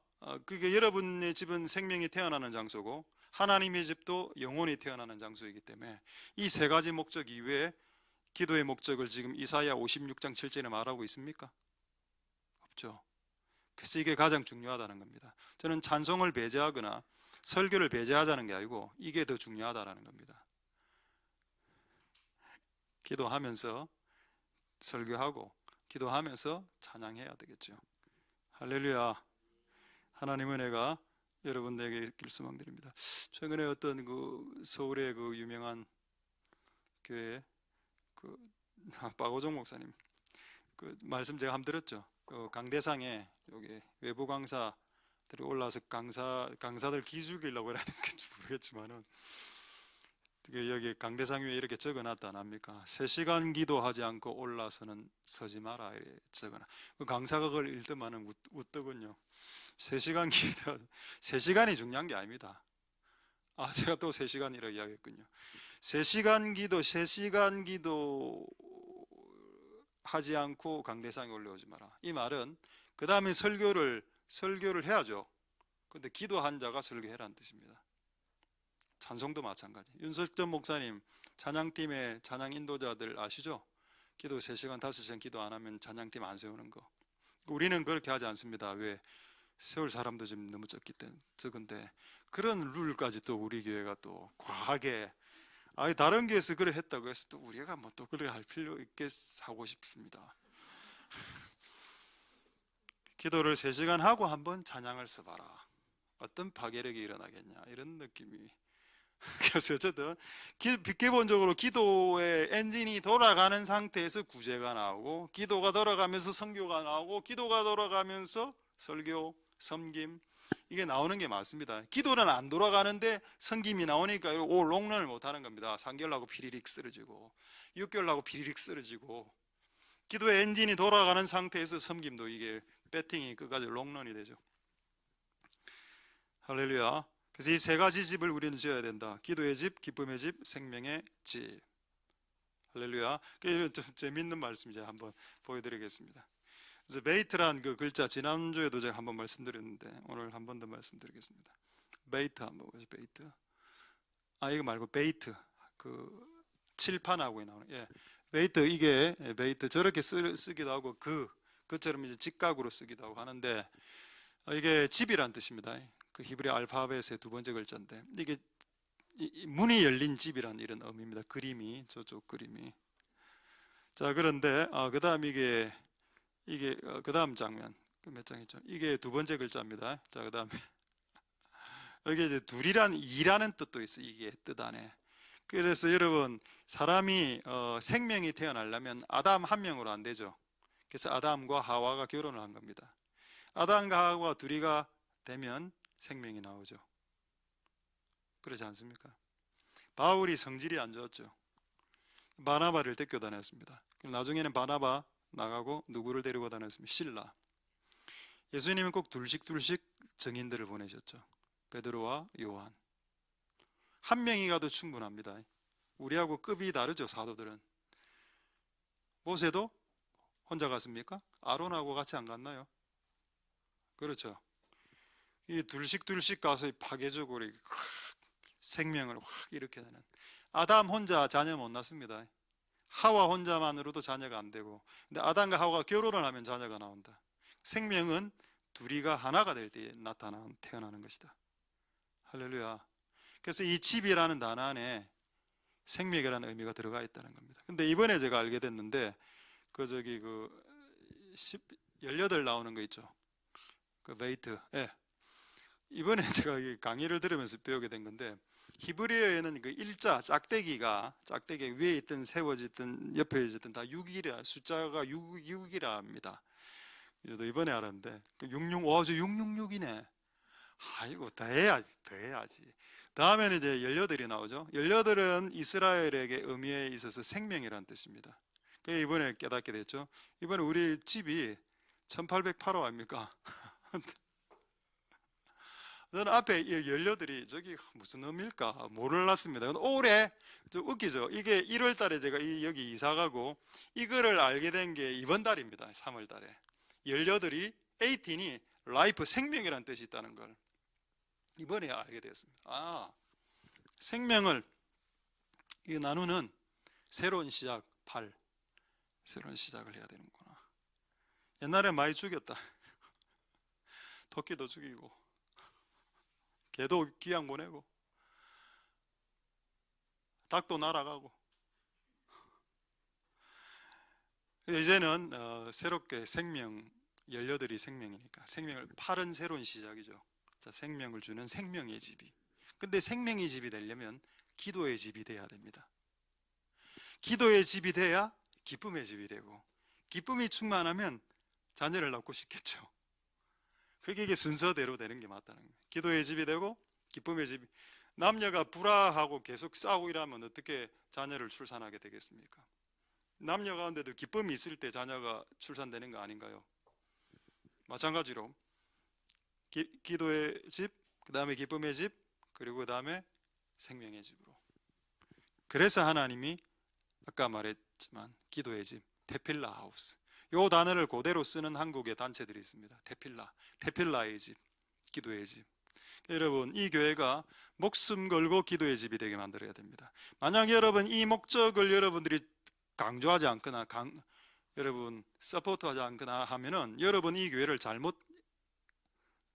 그게, 여러분의 집은 생명이 태어나는 장소고 하나님의 집도 영혼이 태어나는 장소이기 때문에 이 세 가지 목적 이외에 기도의 목적을 지금 이사야 56장 7절에 말하고 있습니까? 없죠. 그래서 이게 가장 중요하다는 겁니다. 저는 찬송을 배제하거나 설교를 배제하자는 게 아니고 이게 더 중요하다는 겁니다. 기도하면서 설교하고 기도하면서 찬양해야 되겠죠. 할렐루야. 하나님 은혜가 여러분들에게 있길 소망드립니다. 최근에 어떤 서울의 유명한 교회 박오종 목사님 말씀 제가 한번 들었죠. 강대상에 여기 외부 강사들이 올라서 강사들 기죽이려고 하는 건지 모르겠지만은, 여기 강대상 위에 이렇게 적어놨다 안 합니까? 3시간 기도하지 않고 올라서는 서지 마라 이렇게 적어놔. 강사가 그걸 읽더만은 웃더군요. 3시간 기도, 3시간이 중요한 게 아닙니다. 제가 또 3시간이라고 이야기했군요. 3시간 기도 하지 않고 강대상에 올라오지 마라. 이 말은 그 다음에 설교를 해야죠. 근데 기도한 자가 설교해라는 뜻입니다. 찬송도 마찬가지. 윤석전 목사님 찬양팀의 찬양 인도자들 아시죠? 기도 3시간 5시간 기도 안 하면 찬양팀 안 세우는 거. 우리는 그렇게 하지 않습니다. 왜? 세울 사람도 좀 너무 적은데 그런 룰까지 또 우리 교회가 또 과하게, 다른 교회에서 그래 했다고 해서 또 우리가 뭐 또 그래 할 필요 있게 하고 싶습니다. 기도를 3시간 하고 한번 찬양을 써봐라. 어떤 파괴력이 일어나겠냐, 이런 느낌이. 그래서 어쨌든 기본적으로 기도의 엔진이 돌아가는 상태에서 구제가 나오고, 기도가 돌아가면서 선교가 나오고, 기도가 돌아가면서 설교, 섬김, 이게 나오는 게 맞습니다. 기도는 안 돌아가는데 섬김이 나오니까 롱런을 못 하는 겁니다. 3개월 하고 피리릭 쓰러지고 6개월 하고 피리릭 쓰러지고, 기도의 엔진이 돌아가는 상태에서 섬김도 이게 배팅이 끝까지 롱런이 되죠. 할렐루야. 그래서 이 세 가지 집을 우리는 지어야 된다. 기도의 집, 기쁨의 집, 생명의 집. 할렐루야. 이런 좀 재밌는 말씀 이제 한번 보여드리겠습니다. 그래서 베이트란 그 글자, 지난주에도 제가 한번 말씀드렸는데 오늘 한 번 더 말씀드리겠습니다. 베이트 한번 보세요. 베이트. 이거 말고 베이트. 그 칠판하고 나오는. 예. 베이트, 이게 베이트 저렇게 쓰기도 하고 그처럼 이제 직각으로 쓰기도 하고 하는데, 이게 집이란 뜻입니다. 그 히브리 알파벳의 두 번째 글자인데, 이게 문이 열린 집이란 이런 의미입니다. 그림이, 저쪽 그림이. 자, 그런데 그 다음 이게 그 다음 장면, 그 몇 장이죠? 이게 두 번째 글자입니다. 자, 그 다음에 여기 이제 이라는 뜻도 있어. 이게 뜻 안에. 그래서 여러분, 사람이 생명이 태어나려면 아담 한 명으로 안 되죠. 그래서 아담과 하와가 결혼을 한 겁니다. 아담과 하와 둘이가 되면 생명이 나오죠. 그렇지 않습니까? 바울이 성질이 안 좋았죠. 바나바를 데리고 다녔습니다. 나중에는 바나바 나가고 누구를 데리고 다녔습니까? 실라. 예수님은 꼭 둘씩 증인들을 보내셨죠. 베드로와 요한. 한 명이 가도 충분합니다. 우리하고 급이 다르죠. 사도들은. 모세도 혼자 갔습니까? 아론하고 같이 안 갔나요? 그렇죠. 이 둘씩 가서 파괴적으로 생명을 확 이렇게 되는. 아담 혼자 자녀 못 낳습니다. 하와 혼자만으로도 자녀가 안 되고, 근데 아담과 하와가 결혼을 하면 자녀가 나온다. 생명은 둘이가 하나가 될 때 태어나는 것이다. 할렐루야. 그래서 이 집이라는 단어 안에 생명이라는 의미가 들어가 있다는 겁니다. 근데 이번에 제가 알게 됐는데, 그 18 나오는 거 있죠. 그 베이트. 예. 이번에 제가 강의를 들으면서 배우게 된 건데, 히브리어에는 그 일자, 짝대기가 위에 있든 세워지든 옆에 있든 다 6이라, 숫자가 6이라 합니다. 저도 이번에 알았는데, 66, 와, 저 666이네. 아이고, 더 해야지. 다음에는 이제 18이 나오죠. 18은 이스라엘에게 의미에 있어서 생명이라는 뜻입니다. 그래서 이번에 깨닫게 됐죠. 이번에 우리 집이 1808호 아닙니까? 저는 앞에 18이 저기 무슨 의미일까 몰랐습니다. 올해 좀 웃기죠. 이게 1월 달에 제가 여기 이사 가고 이거를 알게 된 게 이번 달입니다. 3월 달에. 18이 18이 라이프, 생명이라는 뜻이 있다는 걸 이번에 알게 되었습니다. 생명을 나누는 새로운 시작, 새로운 시작을 해야 되는구나. 옛날에 많이 죽였다. 토끼도 죽이고 개도 기양 보내고 닭도 날아가고, 이제는 새롭게 18이 생명이니까 생명을 팔은 새로운 시작이죠. 자, 생명을 주는 생명의 집이. 근데 생명의 집이 되려면 기도의 집이 돼야 됩니다. 기도의 집이 돼야 기쁨의 집이 되고, 기쁨이 충만하면 자녀를 낳고 싶겠죠. 그게 이게 순서대로 되는 게 맞다는 거예요. 기도의 집이 되고 기쁨의 집이. 남녀가 불화하고 계속 싸우고 이러면 어떻게 자녀를 출산하게 되겠습니까? 남녀 가운데도 기쁨이 있을 때 자녀가 출산되는 거 아닌가요? 마찬가지로 기도의 집, 그 다음에 기쁨의 집, 그리고 그 다음에 생명의 집으로. 그래서 하나님이 아까 말했지만 기도의 집, 테필라 하우스, 이 단어를 그대로 쓰는 한국의 단체들이 있습니다. 테필라의 집, 기도의 집. 여러분, 이 교회가 목숨 걸고 기도의 집이 되게 만들어야 됩니다. 만약 여러분 이 목적을 여러분들이 강조하지 않거나 여러분 서포트하지 않거나 하면은 여러분 이 교회를 잘못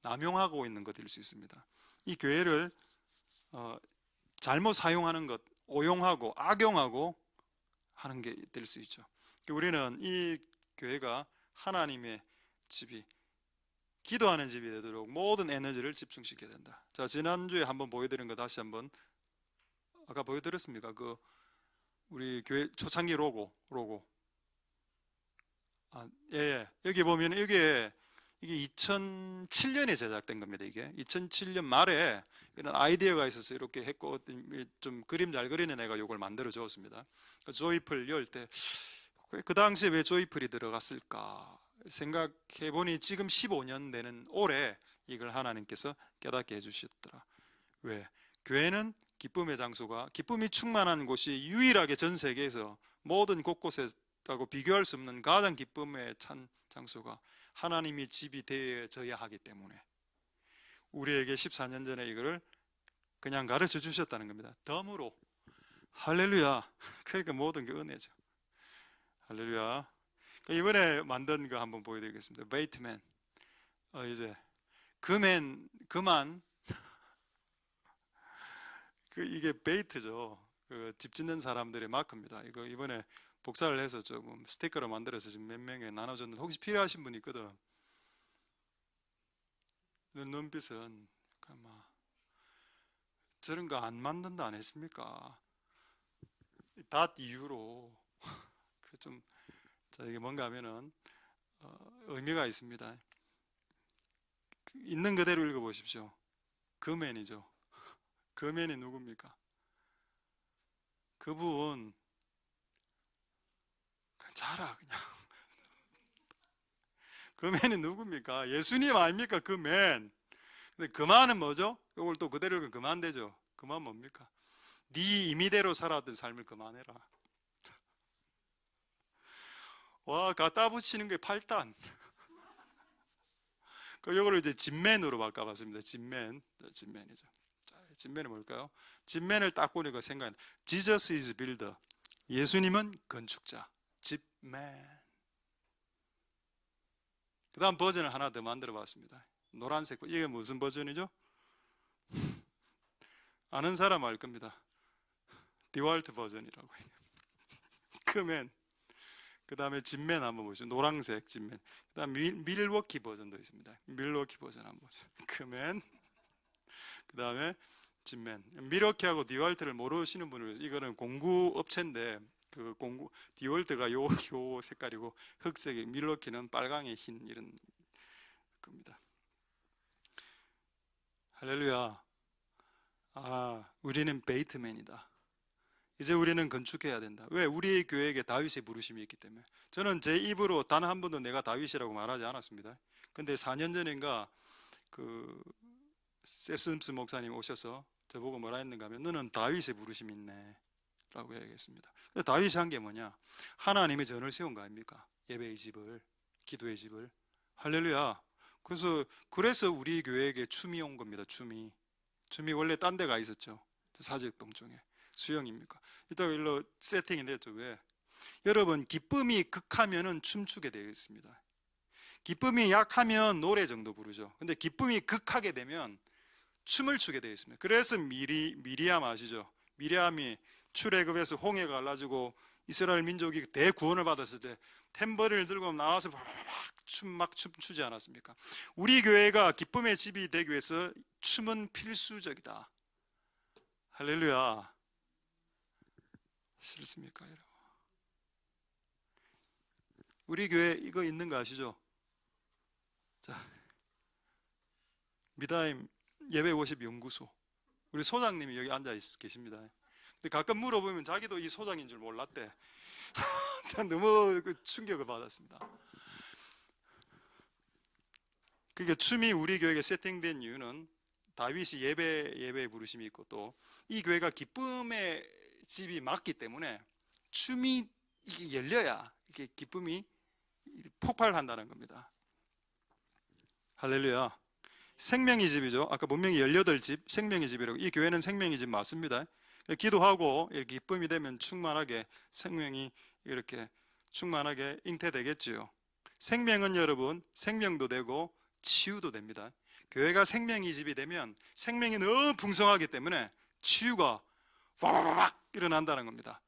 남용하고 있는 것일 수 있습니다. 이 교회를 잘못 사용하는 것, 오용하고 악용하고 하는 게 될 수 있죠. 우리는 이 교회가 하나님의 집이, 기도하는 집이 되도록 모든 에너지를 집중시켜야 된다. 자, 지난주에 한번 보여드린 거 다시 한번 아까 보여드렸습니까? 그 우리 교회 초창기 로고. 예. 여기 보면 이게 2007년에 제작된 겁니다. 이게 2007년 말에 이런 아이디어가 있어서 이렇게 했고, 좀 그림 잘 그리는 애가 이걸 만들어 주었습니다. 조이풀 열 때 그 당시에 왜 조이풀이 들어갔을까 생각해 보니 지금 15년 되는 올해 이걸 하나님께서 깨닫게 해주셨더라. 왜? 교회는 기쁨의 장소가, 기쁨이 충만한 곳이 유일하게 전 세계에서 모든 곳곳에 하고 비교할 수 없는 가장 기쁨의 찬 장소가 하나님이 집이 되어져야 하기 때문에 우리에게 14년 전에 이거를 그냥 가르쳐 주셨다는 겁니다. 덤으로. 할렐루야. 그러니까 모든 게 은혜죠. 할렐루야. 이번에 만든 거 한번 보여드리겠습니다. 베이트맨. 이제 그만 이게 베이트죠. 그 집 짓는 사람들의 마크입니다. 이거 이번에 복사를 해서 조금 스티커로 만들어서 지금 몇 명에 나눠줬는데, 혹시 필요하신 분 있거든. 눈빛은 아마 저런 거 안 만든다 안 했습니까? 닷 이후로 좀 이게 뭔가 하면은 의미가 있습니다. 있는 그대로 읽어보십시오. 그맨이죠. 그맨이 누굽니까? 그분 자라 그냥. 그맨이 누굽니까? 예수님 아닙니까? 그맨. 근데 그만은 뭐죠? 이걸 또 그대로 읽으면 그만되죠. 그만 뭡니까? 네 임의대로 살았던 삶을 그만해라. 와, 갖다 붙이는 게 8단. 이거를 이제 진맨으로 바꿔봤습니다. 진맨이죠. 자, 진맨은 뭘까요? 진맨을 딱 보니까 생각나. Jesus is builder. 예수님은 건축자. 집맨. 그 다음 버전을 하나 더 만들어 봤습니다. 노란색. 이게 무슨 버전이죠? 아는 사람 알 겁니다. 디왈트 버전이라고. 크맨. 그 다음에 진맨 한번 보시죠. 노란색 진맨. 그 다음 밀워키 버전도 있습니다. 밀워키 버전 한번 보죠. 크맨. 그 다음에 진맨. 밀워키하고 디왈트를 모르시는 분을 위해서, 이거는 공구 업체인데 그 공구 디월트가 요 색깔이고 흑색이, 밀워키는 빨강에 흰 이런 겁니다. 할렐루야. 우리는 베이트맨이다. 이제 우리는 건축해야 된다. 왜? 우리의 교회에게 다윗의 부르심이 있기 때문에. 저는 제 입으로 단 한 번도 내가 다윗이라고 말하지 않았습니다. 근데 4년 전인가 그 셉슨스 목사님 오셔서 저보고 뭐라 했는가 하면, 너는 다윗의 부르심이 있네 라고 얘기했습니다. 다윗이 한 게 뭐냐? 하나님의 전을 세운 거 아닙니까? 예배의 집을, 기도의 집을. 할렐루야. 그래서 우리 교회에게 춤이 온 겁니다. 춤이 원래 딴 데가 있었죠. 사직동 쪽에. 수영입니까? 이따가 일로 세팅이 됐죠. 왜? 여러분, 기쁨이 극하면은 춤추게 되어 있습니다. 기쁨이 약하면 노래 정도 부르죠. 근데 기쁨이 극하게 되면 춤을 추게 되어 있습니다. 그래서 미리암 아시죠? 미리암이 출애굽에서 홍해가 갈라지고 이스라엘 민족이 대구원을 받았을 때 탬버린을 들고 나와서 막 춤추지 않았습니까? 우리 교회가 기쁨의 집이 되기 위해서 춤은 필수적이다. 할렐루야. 싫습니까, 여러분? 우리 교회 이거 있는 거 아시죠? 자, 미다임 예배 워십 연구소. 우리 소장님이 여기 앉아 계십니다. 근데 가끔 물어보면 자기도 이 소장인 줄 몰랐대. 너무 충격을 받았습니다. 그러니까 춤이 우리 교회에 세팅된 이유는 다윗이 예배의 부르심이 있고, 또 이 교회가 기쁨의 집이 맞기 때문에 춤이 이게 열려야 이게 기쁨이 폭발한다는 겁니다. 할렐루야. 생명의 집이죠. 아까 분명히 18집 생명의 집이라고. 이 교회는 생명의 집 맞습니다. 기도하고 이렇게 기쁨이 되면 충만하게 생명이 이렇게 충만하게 잉태되겠지요. 생명은 여러분 생명도 되고 치유도 됩니다. 교회가 생명의 집이 되면 생명이 너무 풍성하기 때문에 치유가 와와와박 일어난다는 겁니다.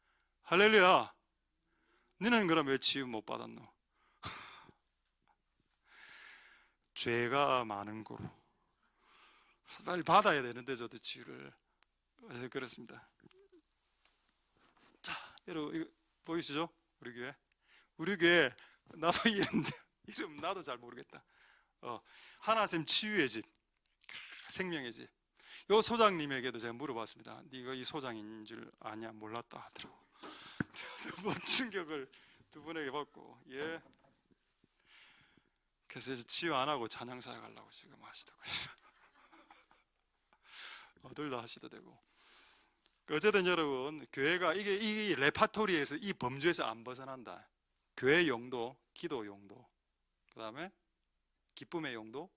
할렐루야. 너는 그럼 왜 치유 못 받았노? 죄가 많은 거로. 빨리 받아야 되는데 저도 치유를. 그래서 그렇습니다. 여러분 이거 보이시죠? 우리 교회 나도 이름 나도 잘 모르겠다. 하나쌤 치유의 집, 생명의 집. 요 소장님에게도 제가 물어봤습니다. 네가 이 소장인 줄 아냐? 몰랐다 하더라고. 두 번 충격을 두 분에게 받고, 예. 그래서 이제 치유 안 하고 찬양사에 가려고 지금 하시더라고요. 둘 다 하시도 되고. 어쨌든 여러분, 교회가 이 레파토리에서, 이 범주에서 안 벗어난다. 교회 용도, 기도 용도, 그 다음에 기쁨의 용도,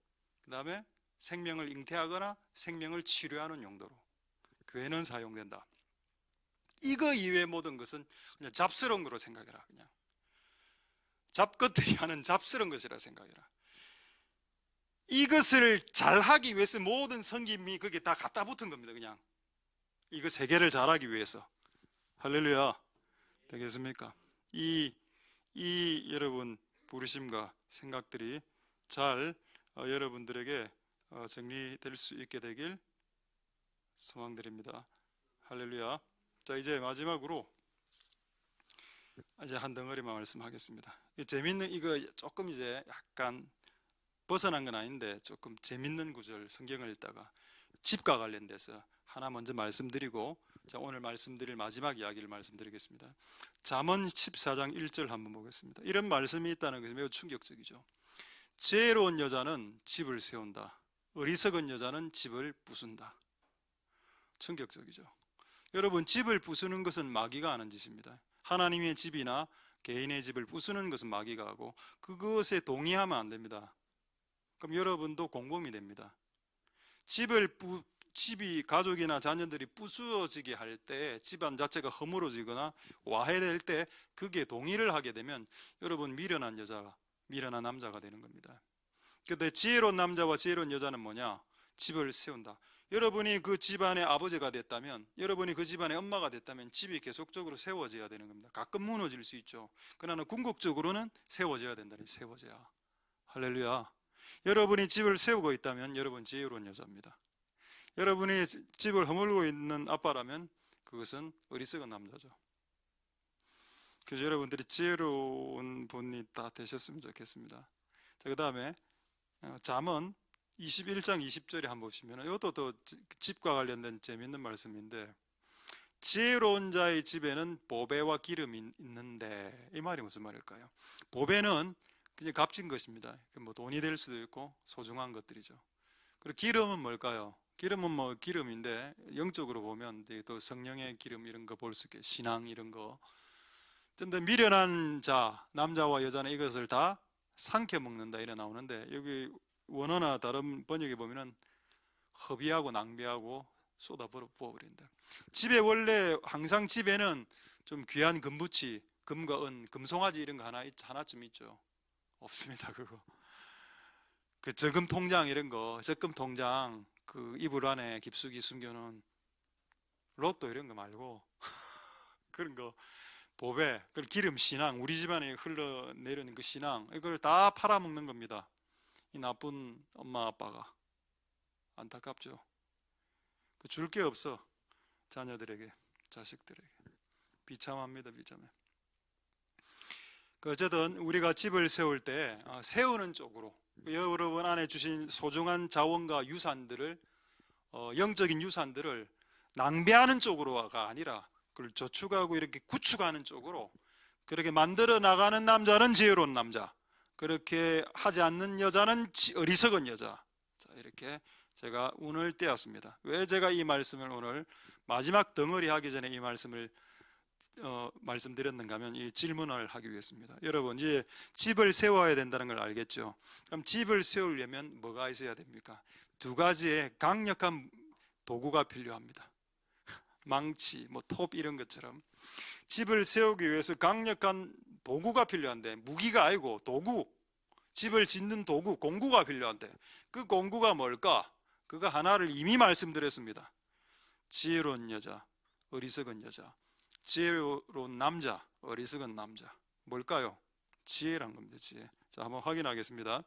그 다음에 생명을 잉태하거나 생명을 치료하는 용도로 교회는 사용된다. 이거 이외의 모든 것은 그냥 잡스러운 거로 생각해라. 그냥 잡것들이 하는 잡스러운 것이라 생각해라. 이것을 잘하기 위해서 모든 섬김이 거기에 다 갖다 붙은 겁니다. 그냥 이거 세 개를 잘하기 위해서. 할렐루야. 되겠습니까? 이 여러분 부르심과 생각들이 잘 여러분들에게 정리될 수 있게 되길 소망드립니다. 할렐루야. 자, 이제 마지막으로 이제 한 덩어리만 말씀하겠습니다. 재밌는 이거 조금 이제 약간 벗어난 건 아닌데 조금 재밌는 구절 성경을 읽다가 집과 관련돼서 하나 먼저 말씀드리고, 자, 오늘 말씀드릴 마지막 이야기를 말씀드리겠습니다. 잠언 14장 1절 한번 보겠습니다. 이런 말씀이 있다는 것이 매우 충격적이죠. 지혜로운 여자는 집을 세운다. 어리석은 여자는 집을 부순다. 충격적이죠. 여러분, 집을 부수는 것은 마귀가 하는 짓입니다. 하나님의 집이나 개인의 집을 부수는 것은 마귀가 하고 그것에 동의하면 안 됩니다. 그럼 여러분도 공범이 됩니다. 집이 가족이나 자녀들이 부수어지게 할 때, 집안 자체가 허물어지거나 와해될 때 그게 동의를 하게 되면 여러분 미련한 여자가, 미련한 남자가 되는 겁니다. 근데 지혜로운 남자와 지혜로운 여자는 뭐냐? 집을 세운다. 여러분이 그 집안의 아버지가 됐다면, 여러분이 그 집안의 엄마가 됐다면 집이 계속적으로 세워져야 되는 겁니다. 가끔 무너질 수 있죠. 그러나 궁극적으로는 세워져야 된다니, 세워져야. 할렐루야. 여러분이 집을 세우고 있다면 여러분 지혜로운 여자입니다. 여러분이 집을 허물고 있는 아빠라면 그것은 어리석은 남자죠. 그래서 여러분들이 지혜로운 분이 다 되셨으면 좋겠습니다. 자, 그 다음에 잠언 21장 20절에 한번 보시면 이것도 또 집과 관련된 재미있는 말씀인데, 지혜로운 자의 집에는 보배와 기름이 있는데, 이 말이 무슨 말일까요? 보배는 그냥 값진 것입니다. 뭐 돈이 될 수도 있고 소중한 것들이죠. 그리고 기름은 뭘까요? 기름은 뭐 기름인데 영적으로 보면 또 성령의 기름 이런 거 볼 수 있게, 신앙 이런 거. 근데 미련한 자, 남자와 여자는 이것을 다 삼켜 먹는다 이래 나오는데, 여기 원어나 다른 번역에 보면은 허비하고 낭비하고 쏟아 부어버린다. 집에 원래 항상 집에는 좀 귀한 금붙이, 금과 은, 금송아지 이런 거 하나쯤 있죠. 없습니다. 그거 그 저금 통장 이런 거, 적금 통장 그 이불 안에 깊숙이 숨겨놓은 로또 이런 거 말고 그런 거, 보배, 그 기름, 신앙, 우리 집안에 흘러내리는 그 신앙, 이걸 다 팔아먹는 겁니다. 이 나쁜 엄마 아빠가. 안타깝죠. 줄 게 없어. 자녀들에게, 자식들에게. 비참합니다. 비참해. 어쨌든 우리가 집을 세울 때 세우는 쪽으로, 여러분 안에 주신 소중한 자원과 유산들을, 영적인 유산들을 낭비하는 쪽으로가 아니라 그걸 저축하고 이렇게 구축하는 쪽으로 그렇게 만들어 나가는 남자는 지혜로운 남자, 그렇게 하지 않는 여자는 어리석은 여자. 자, 이렇게 제가 운을 떼었습니다. 왜 제가 이 말씀을 오늘 마지막 덩어리 하기 전에 이 말씀을 말씀드렸는가 하면 이 질문을 하기 위해서입니다. 여러분, 이제 집을 세워야 된다는 걸 알겠죠? 그럼 집을 세우려면 뭐가 있어야 됩니까? 두 가지의 강력한 도구가 필요합니다. 망치, 뭐 톱 이런 것처럼 집을 세우기 위해서 강력한 도구가 필요한데, 무기가 아니고 도구, 집을 짓는 도구, 공구가 필요한데, 그 공구가 뭘까? 그거 하나를 이미 말씀드렸습니다. 지혜로운 여자, 어리석은 여자. 지혜로운 남자, 어리석은 남자. 뭘까요? 지혜란 겁니다. 지혜. 자, 한번 확인하겠습니다.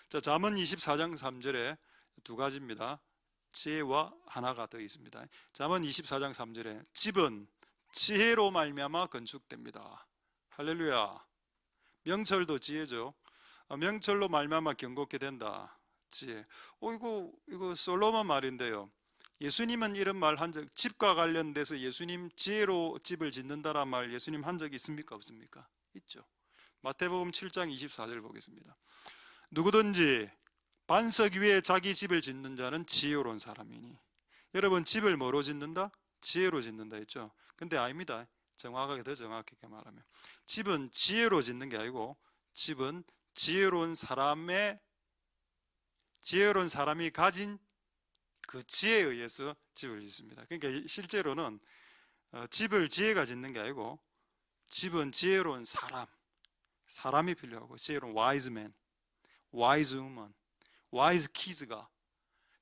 자, 잠언 24장 3절에 두 가지입니다. 지혜와 하나가 더 있습니다. 잠언 24장 3절에 집은 지혜로 말미암아 건축됩니다. 할렐루야. 명철도 지혜죠. 명철로 말미암아 견고케 된다. 지혜. 이거 솔로몬 말인데요. 예수님은 이런 말 한 적, 집과 관련돼서 예수님 지혜로 집을 짓는다란 말 예수님 한 적이 있습니까? 없습니까? 있죠. 마태복음 7장 24절 보겠습니다. 누구든지 반석 위에 자기 집을 짓는 자는 지혜로운 사람이니. 여러분, 집을 뭐로 짓는다? 지혜로 짓는다 했죠. 근데 아닙니다. 정확하게, 더 정확하게 말하면 집은 지혜로 짓는 게 아니고 집은 지혜로운 사람이 가진 그 지혜에 의해서 집을 짓습니다. 그러니까 실제로는 집을 지혜가 짓는 게 아니고 집은 지혜로운 사람이 필요하고, 지혜로운 wise man, wise woman, wise kids가,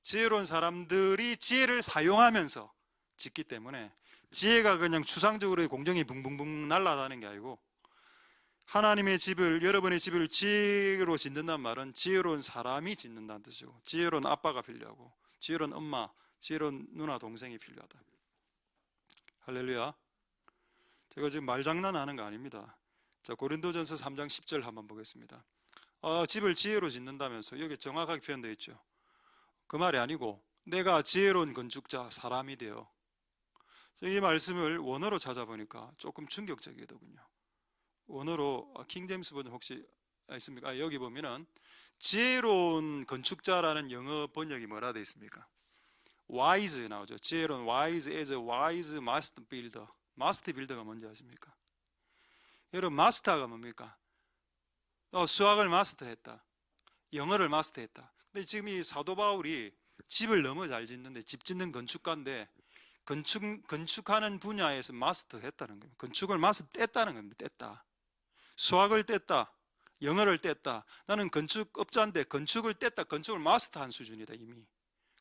지혜로운 사람들이 지혜를 사용하면서 짓기 때문에, 지혜가 그냥 추상적으로 공정이 붕붕붕 날아다니는 게 아니고, 하나님의 집을, 여러분의 집을 지혜로 짓는다는 말은 지혜로운 사람이 짓는다는 뜻이고, 지혜로운 아빠가 필요하고, 지혜로운 엄마, 지혜로운 누나, 동생이 필요하다. 할렐루야. 제가 지금 말장난하는 거 아닙니다. 자, 고린도전서 3장 10절 한번 보겠습니다. 집을 지혜로 짓는다면서 여기 정확하게 표현되어 있죠. 그 말이 아니고 내가 지혜로운 건축자, 사람이 되어. 이 말씀을 원어로 찾아보니까 조금 충격적이더군요. 원어로 킹제임스 버전 혹시 있습니까? 여기 보면은 지혜로운 건축자라는 영어 번역이 뭐라 되어 있습니까? wise 나오죠. 지혜로운 wise as a wise master builder. 마스터 빌더가 뭔지 아십니까? 여러분, 마스터가 뭡니까? 수학을 마스터했다, 영어를 마스터했다. 근데 지금 이 사도 바울이 집을 너무 잘 짓는데, 집 짓는 건축가인데 건축하는 분야에서 마스터했다는 겁니다. 건축을 마스터했다는 겁니다. 뗐다. 수학을 뗐다, 영어를 뗐다. 나는 건축업자인데 건축을 뗐다, 건축을 마스터한 수준이다. 이미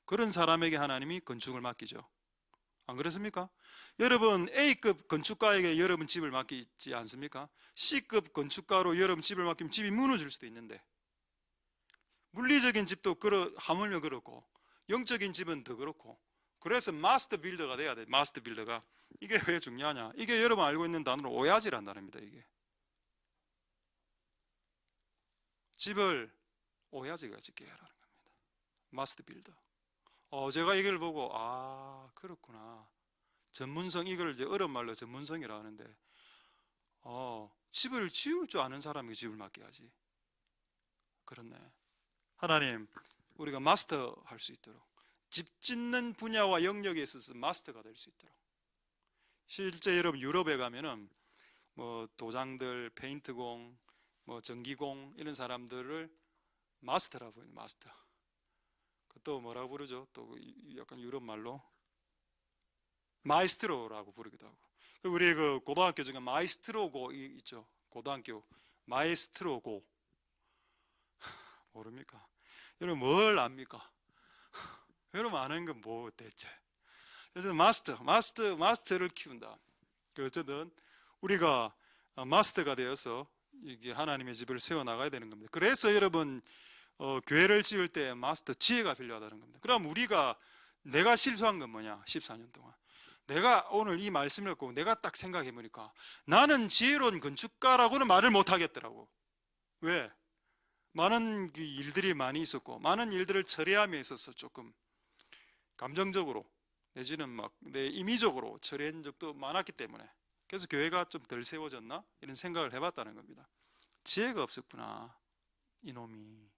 그런 사람에게 하나님이 건축을 맡기죠. 안 그렇습니까? 여러분, A급 건축가에게 여러분 집을 맡기지 않습니까? C급 건축가로 여러분 집을 맡기면 집이 무너질 수도 있는데, 물리적인 집도 하물며 그렇고 영적인 집은 더 그렇고, 그래서 마스터 빌더가 돼야 돼. 마스터 빌더가. 이게 왜 중요하냐? 이게 여러분 알고 있는 단어로 오야지란 단어입니다. 이게 집을 오야지가 짓게 하라는 겁니다. 마스터 빌더. 제가 이걸 보고 그렇구나. 전문성, 이걸 이제 어려운 말로 전문성이라 하는데, 집을 지을 줄 아는 사람이 집을 맡겨야지. 그렇네. 하나님, 우리가 마스터 할 수 있도록, 집 짓는 분야와 영역에 있어서 마스터가 될 수 있도록. 실제 여러분 유럽에 가면은 뭐 도장들, 페인트공, 뭐 전기공, 이런 사람들을 마스터라고 해요. 마스터. 또 뭐라고 부르죠? 또 약간 유럽 말로 마이스트로라고 부르기도 하고. 우리 그 고등학교 중에 마이스트로고 있죠. 고등학교 마이스트로고. 모릅니까? 여러분 뭘 압니까? 여러분 아는 건 뭐 대체? 그래서 마스터를 키운다. 어쨌든 우리가 마스터가 되어서 이게 하나님의 집을 세워 나가야 되는 겁니다. 그래서 여러분 교회를 지을 때 마스터 지혜가 필요하다는 겁니다. 그럼 내가 실수한 건 뭐냐? 14년 동안 내가 오늘 이 말씀을 듣고 내가 딱 생각해 보니까 나는 지혜로운 건축가라고는 말을 못 하겠더라고. 왜? 많은 일들이 많이 있었고, 많은 일들을 처리함에 있어서 조금 감정적으로 내지는 막 내 임의적으로 처리한 적도 많았기 때문에, 그래서 교회가 좀 덜 세워졌나? 이런 생각을 해봤다는 겁니다. 지혜가 없었구나. 이놈이.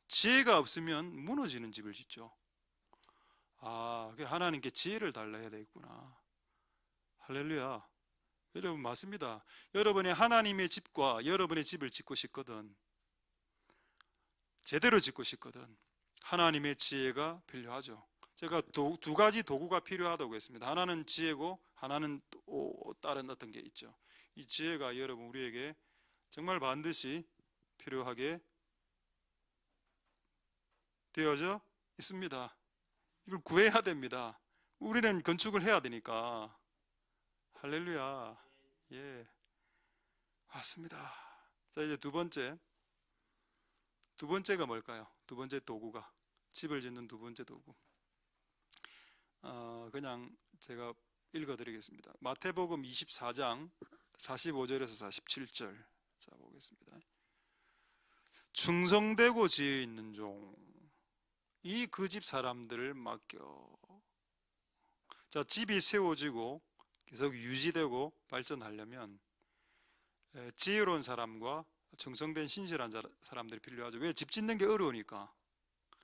지혜가 없으면 무너지는 집을 짓죠. 하나님께 지혜를 달라야 되겠구나. 할렐루야. 여러분 맞습니다. 여러분이 하나님의 집과 여러분의 집을 짓고 싶거든, 제대로 짓고 싶거든, 하나님의 지혜가 필요하죠. 제가 두 가지 도구가 필요하다고 했습니다. 하나는 지혜고 하나는 또 다른 어떤 게 있죠. 이 지혜가 여러분 우리에게 정말 반드시 필요하게 되어져 있습니다. 이걸 구해야 됩니다. 우리는 건축을 해야 되니까. 할렐루야. 예, 맞습니다. 자, 이제 두 번째가 뭘까요? 두 번째 도구가, 집을 짓는 두 번째 도구. 그냥 제가 읽어드리겠습니다. 마태복음 24장 45절에서 47절. 자, 보겠습니다. 충성되고 지혜 있는 종, 이 그 집 사람들을 맡겨. 자, 집이 세워지고 계속 유지되고 발전하려면 지혜로운 사람과 충성된 신실한 사람들이 필요하죠. 왜? 집 짓는 게 어려우니까.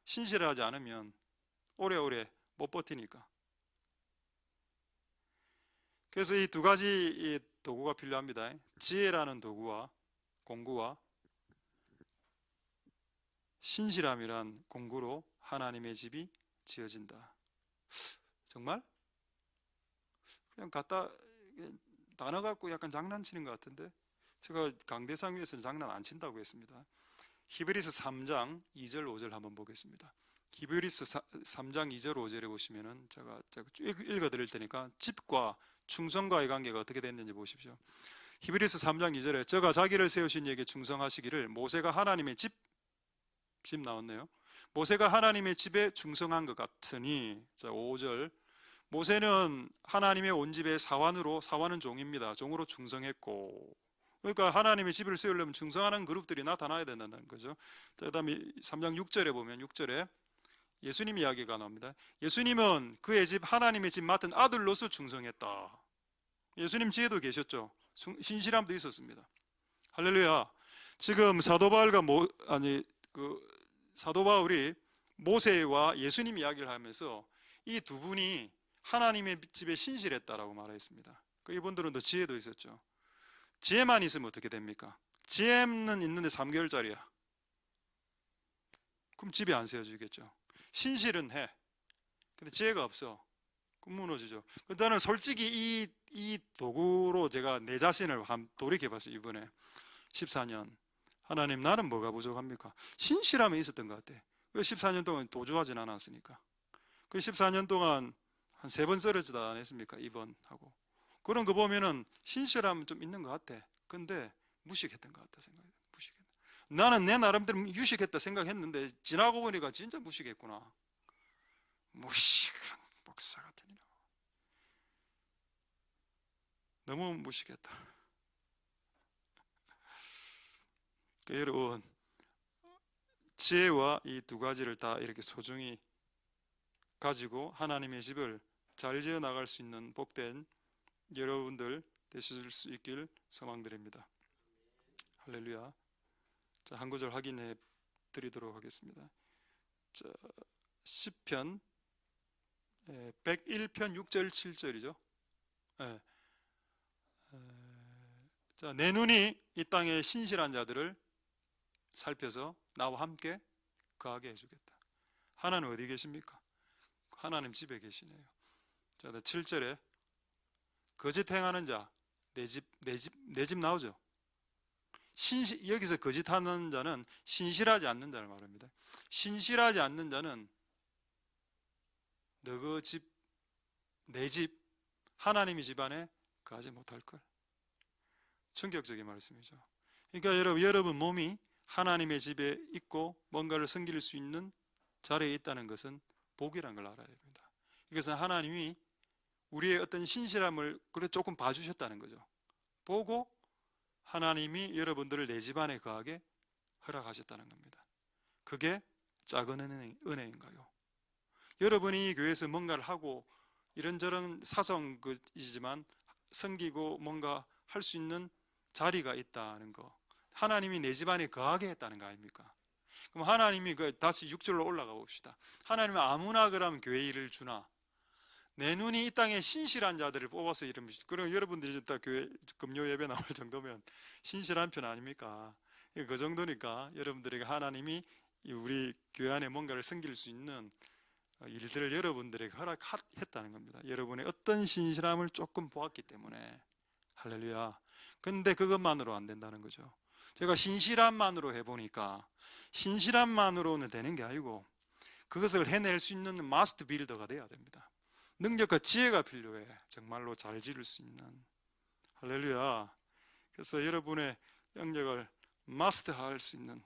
신실하지 않으면 오래오래 못 버티니까. 그래서 이 두 가지 도구가 필요합니다. 지혜라는 도구와 공구와 신실함이란 공구로 하나님의 집이 지어진다. 정말? 그냥 갖다 단어 갖고 약간 장난치는 것 같은데, 제가 강대상 위에서는 장난 안 친다고 했습니다. 히브리서 3장 2절 5절 한번 보겠습니다. 히브리서 3장 2절 5절에 보시면은 제가 읽어 드릴 테니까 집과 충성과의 관계가 어떻게 됐는지 보십시오. 히브리서 3장 2절에 저가 자기를 세우신 이에게 충성하시기를 모세가 하나님의 집 나왔네요. 모세가 하나님의 집에 충성한 것 같으니. 자, 5절 모세는 하나님의 온 집의 사환은 종입니다. 종으로 충성했고, 그러니까 하나님의 집을 세우려면 충성하는 그룹들이 나타나야 된다는 거죠. 그 다음에 3장 6절에 보면 6절에 예수님 이야기가 나옵니다. 예수님은 그의 집 하나님의 집 맡은 아들로서 충성했다. 예수님 지혜도 계셨죠. 신실함도 있었습니다. 할렐루야. 지금 사도 바울이 모세와 예수님 이야기를 하면서 이 두 분이 하나님의 집에 신실했다라고 말했습니다. 이분들은 더 지혜도 있었죠. 지혜만 있으면 어떻게 됩니까? 지혜는 있는데 3개월짜리야. 그럼 집이 안 세워지겠죠. 신실은 해. 근데 지혜가 없어. 그럼 무너지죠. 나는 솔직히 이 도구로 제가 내 자신을 돌이켜봤어요. 이번에 14년 하나님, 나는 뭐가 부족합니까? 신실함이 있었던 것 같아. 왜 14년 동안 도주하진 않았으니까. 그 14년 동안 한 3번 쓰러지다 안 했습니까? 2번 하고. 그런 거 보면은 신실함 좀 있는 것 같아. 근데 무식했던 것 같다 생각해. 무식했다. 나는 내 나름대로 유식했다 생각했는데 지나고 보니까 진짜 무식했구나. 무식한 목사 같으니라. 너무 무식했다. 여러분, 지혜와 이 두 가지를 다 이렇게 소중히 가지고 하나님의 집을 잘 지어 나갈 수 있는 복된 여러분들 되실 수 있길 소망드립니다. 할렐루야. 자, 한 구절 확인해 드리도록 하겠습니다. 자, 시편 101편 6절 7절이죠. 네. 자, 내 눈이 이 땅의 신실한 자들을 살펴서 나와 함께 거하게 해주겠다. 하나님 어디 계십니까? 하나님 집에 계시네요. 자, 7절에 거짓 행하는 자, 내 집 나오죠. 여기서 거짓하는 자는 신실하지 않는 자를 말합니다. 신실하지 않는 자는 너그 집, 내 집, 하나님의 집 안에 거하지 못할 걸. 충격적인 말씀이죠. 그러니까 여러분 몸이 하나님의 집에 있고 뭔가를 섬길 수 있는 자리에 있다는 것은 복이라는 걸 알아야 됩니다. 이것은 하나님이 우리의 어떤 신실함을 조금 봐주셨다는 거죠. 보고 하나님이 여러분들을 내 집안에 거하게 허락하셨다는 겁니다. 그게 작은 은혜인가요? 여러분이 교회에서 뭔가를 하고 이런저런 사성이지만 섬기고 뭔가 할 수 있는 자리가 있다는 거, 하나님이 내 집안에 거하게 했다는 거 아닙니까? 그럼 하나님이 다시 6절로 올라가 봅시다. 하나님은 아무나 그러면 교회 일을 주나? 내 눈이 이 땅에 신실한 자들을 뽑아서 이름. 그럼 여러분들이 다 교회 금요 예배 나올 정도면 신실한 편 아닙니까? 그 정도니까 여러분들에게 하나님이 우리 교회 안에 뭔가를 섬길 수 있는 일들을 여러분들에게 허락했다는 겁니다. 여러분의 어떤 신실함을 조금 보았기 때문에. 할렐루야. 근데 그것만으로 안 된다는 거죠. 제가 신실함만으로 해보니까 신실함만으로는 되는 게 아니고 그것을 해낼 수 있는 마스터 빌더가 돼야 됩니다. 능력과 지혜가 필요해. 정말로 잘 지을 수 있는. 할렐루야. 그래서 여러분의 영역을 마스터할 수 있는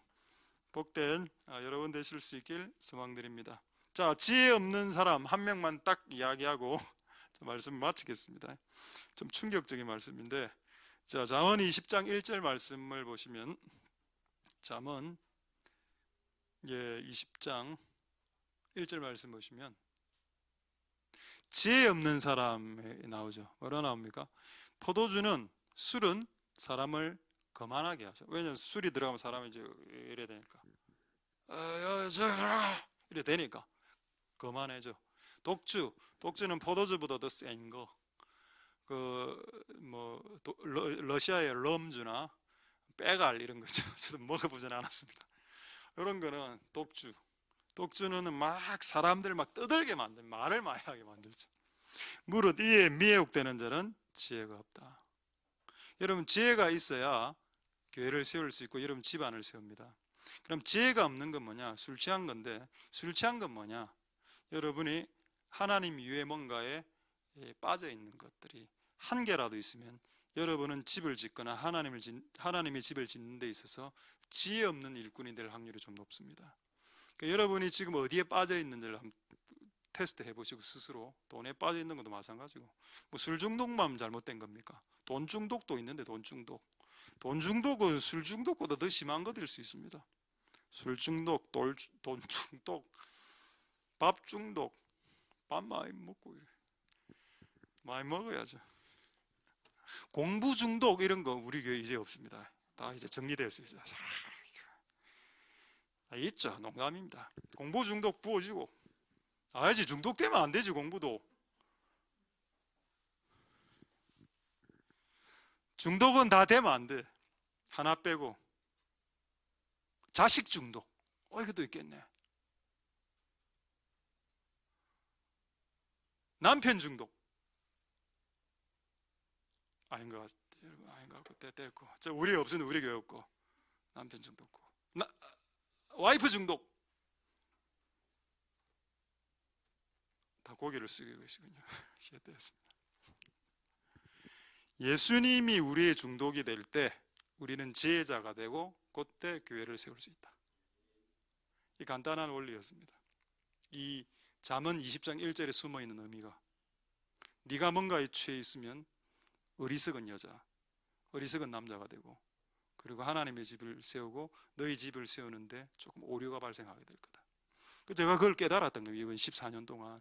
복된 여러분 되실 수 있길 소망드립니다. 자, 지혜 없는 사람 한 명만 딱 이야기하고 말씀 마치겠습니다. 좀 충격적인 말씀인데, 자, 잠언 20장 1절 말씀을 보시면, 잠언 20장 1절 말씀 보시면 지혜 없는 사람에 나오죠. 뭐라 나옵니까? 포도주는, 술은 사람을 거만하게 하죠. 왜냐하면 술이 들어가면 사람이 이제 이래 되니까, 이래 되니까 거만해져. 독주는 포도주보다 더 센 거. 러시아의 럼주나 빼갈 이런 거죠. 저도 먹어보진 않았습니다. 이런 거는 독주는 막 사람들 막 떠들게 만든, 말을 많이 하게 만들죠. 무릇 이에 미혹되는 자는 지혜가 없다. 여러분, 지혜가 있어야 교회를 세울 수 있고 여러분 집안을 세웁니다. 그럼 지혜가 없는 건 뭐냐? 술 취한 건데, 술 취한 건 뭐냐? 여러분이 하나님 이외에 뭔가에 빠져 있는 것들이 한 개라도 있으면 여러분은 집을 짓거나 하나님의 집을 짓는 데 있어서 지혜 없는 일꾼이 될 확률이 좀 높습니다. 그러니까 여러분이 지금 어디에 빠져 있는지를 한번 테스트 해보시고, 스스로 돈에 빠져 있는 것도 마찬가지고, 뭐 술 중독만 잘못된 겁니까? 돈 중독도 있는데, 돈 중독은 술 중독보다 더 심한 것일 수 있습니다. 술 중독, 돈 중독, 밥 중독, 밥 많이 먹고 많이 먹어야죠. 공부 중독 이런 거 우리 교회 이제 없습니다. 다 이제 정리됐어요. 있죠. 농담입니다. 공부 중독 부어지고, 알지? 중독되면 안 되지. 공부도 중독은 다 되면 안 돼. 하나 빼고. 자식 중독, 이것도 있겠네. 남편 중독, 아닌 것 같아요. 여러분, 아닌 것 같고, 됐고. 우리 없으면 우리 교회 없고, 남편 중독 없고, 와이프 중독, 다 고개를 숙이고 계시군요. 시작되었습니다. 예수님이 우리의 중독이 될 때 우리는 지혜자가 되고 그때 교회를 세울 수 있다. 이 간단한 원리였습니다. 이 잠언 20장 1절에 숨어있는 의미가, 네가 뭔가에 취해 있으면 어리석은 여자, 어리석은 남자가 되고, 그리고 하나님의 집을 세우고 너희 집을 세우는데 조금 오류가 발생하게 될 거다. 제가 그걸 깨달았던 거예요. 이번 14년 동안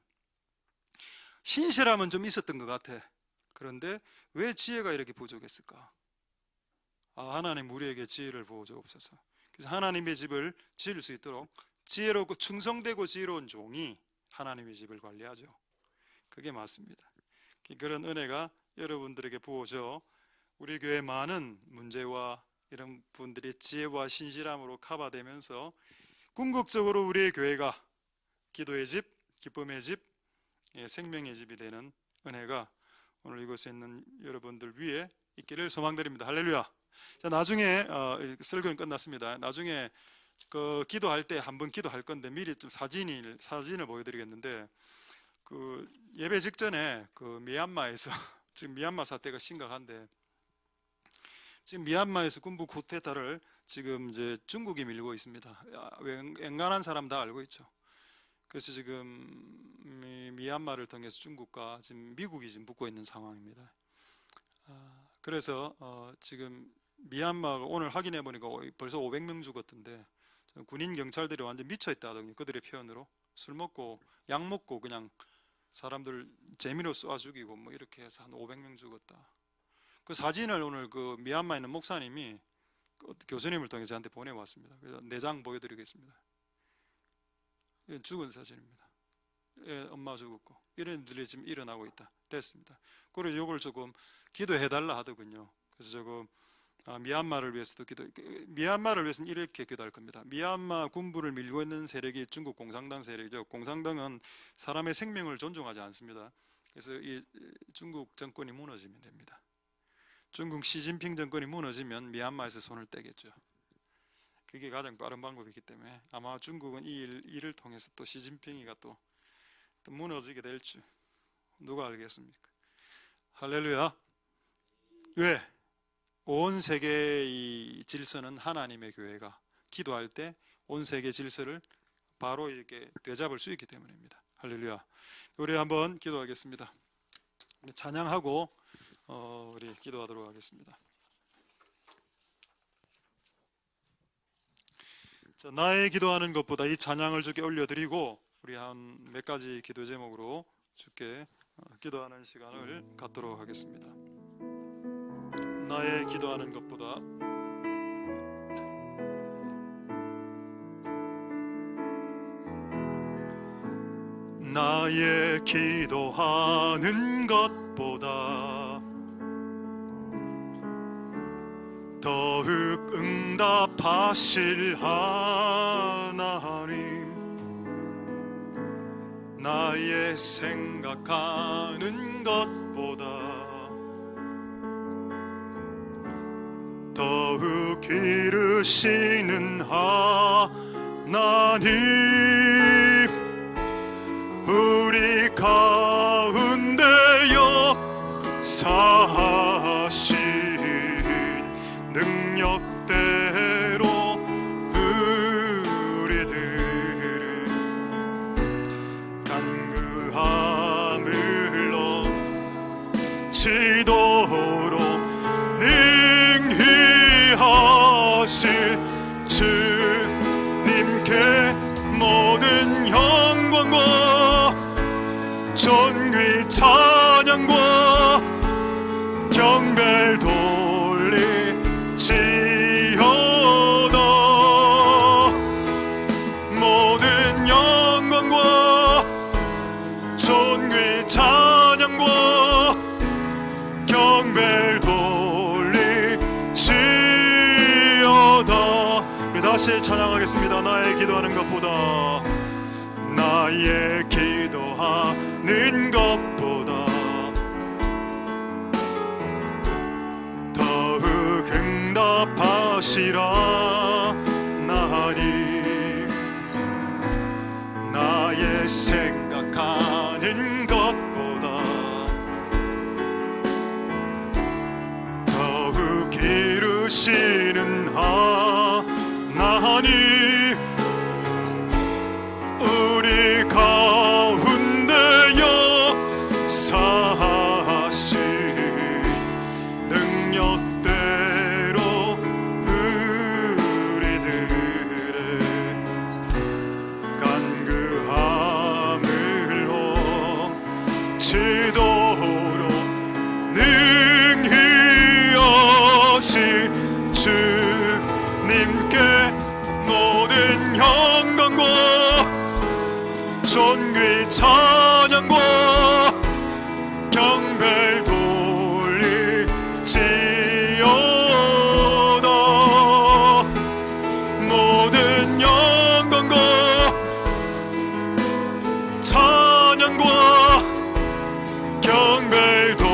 신실함은 좀 있었던 것 같아. 그런데 왜 지혜가 이렇게 부족했을까? 하나님 우리에게 지혜를 부어주옵소서. 그래서 하나님의 집을 지을 수 있도록 지혜롭고 충성되고 지혜로운 종이 하나님의 집을 관리하죠. 그게 맞습니다. 그런 은혜가 여러분들에게 부어져 우리 교회 많은 문제와 이런 분들이 지혜와 신실함으로 커버되면서 궁극적으로 우리의 교회가 기도의 집, 기쁨의 집, 생명의 집이 되는 은혜가 오늘 이곳에 있는 여러분들 위에 있기를 소망드립니다. 할렐루야. 자, 나중에 설교는 끝났습니다. 나중에 그 기도할 때 한 번 기도할 건데 미리 좀 사진을 보여드리겠는데, 그 예배 직전에 그 미얀마에서 지금 미얀마 사태가 심각한데, 지금 미얀마에서 군부 쿠데타를 지금 이제 중국이 밀고 있습니다. 웬간한 사람 다 알고 있죠. 그래서 지금 미얀마를 통해서 중국과 지금 미국이 지금 붙고 있는 상황입니다. 그래서 지금 미얀마가 오늘 확인해 보니까 벌써 500명 죽었던데, 군인 경찰들이 완전 미쳐 있다더군요. 그들의 표현으로 술 먹고 약 먹고 그냥 사람들 재미로 쏘아 죽이고 뭐 이렇게 해서 한 500명 죽었다. 그 사진을 오늘 그 미얀마에 있는 목사님이 교수님을 통해 저한테 보내왔습니다. 그래서 4장 보여드리겠습니다. 죽은 사진입니다. 엄마 죽었고 이런 일들이 지금 일어나고 있다. 됐습니다. 그리고 이걸 조금 기도해달라 하더군요. 그래서 조금 미얀마를 위해서도 미얀마를 위해서는 이렇게 기도할 겁니다. 미얀마 군부를 밀고 있는 세력이 중국 공산당 세력이죠. 공산당은 사람의 생명을 존중하지 않습니다. 그래서 이 중국 정권이 무너지면 됩니다. 중국 시진핑 정권이 무너지면 미얀마에서 손을 떼겠죠. 그게 가장 빠른 방법이기 때문에 아마 중국은 이 일을 통해서 또 시진핑이가 또 무너지게 될 줄 누가 알겠습니까? 할렐루야. 왜? 온 세계의 질서는 하나님의 교회가 기도할 때 온 세계 질서를 바로 이렇게 되잡을 수 있기 때문입니다. 할렐루야. 우리 한번 기도하겠습니다. 우리 찬양하고 우리 기도하도록 하겠습니다. 자, 나의 기도하는 것보다 이 찬양을 주께 올려드리고 우리 한 몇 가지 기도 제목으로 주께 기도하는 시간을 갖도록 하겠습니다. 나의 기도하는 것보다 나의 기도하는 것보다 더욱 응답하실 하나님, 나의 생각하는 것보다 더욱 이루시는 하나님, 우리 가운데 역사하신 능력대로 우리들은 간구함을 넘치도록 능히 하실 주님께 모든 영광과 존귀 찬양과 경배를 돌리지어다. 모든 영광과 존귀 찬양과 경배를 돌리지어다. 우리 다시 찬양하겠습니다. 나의 기도하는 것보다, 나의 기도하는 것보다 더욱 응답하시라 하나님, 나의 생각하는 것보다 더욱 이루시는 하나님, 우리 가운데 역사하신 능력대로 우리들의 간구함을 넘치도록 능히 하신 주님께 모든 영광과 존귀 찬양과 경배를 돌리지어다. 모든 영광과 찬양과 경배를 돌리지어다.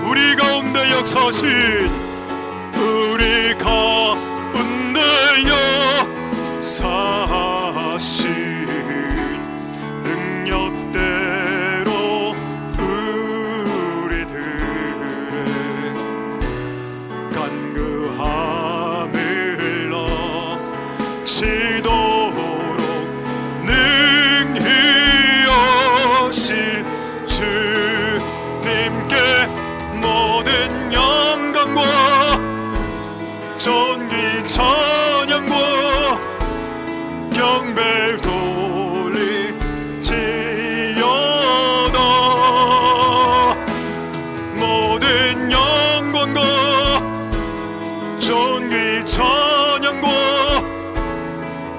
우리 가운데 역사하신, 우리 가운데 역사하신 능력대로 우리들의 간구함을 넘치도록 능히 하실 주님께 모든 영광과 존귀 찬양과 경배를 돌리지어다. 모든 영광과 존귀 찬양과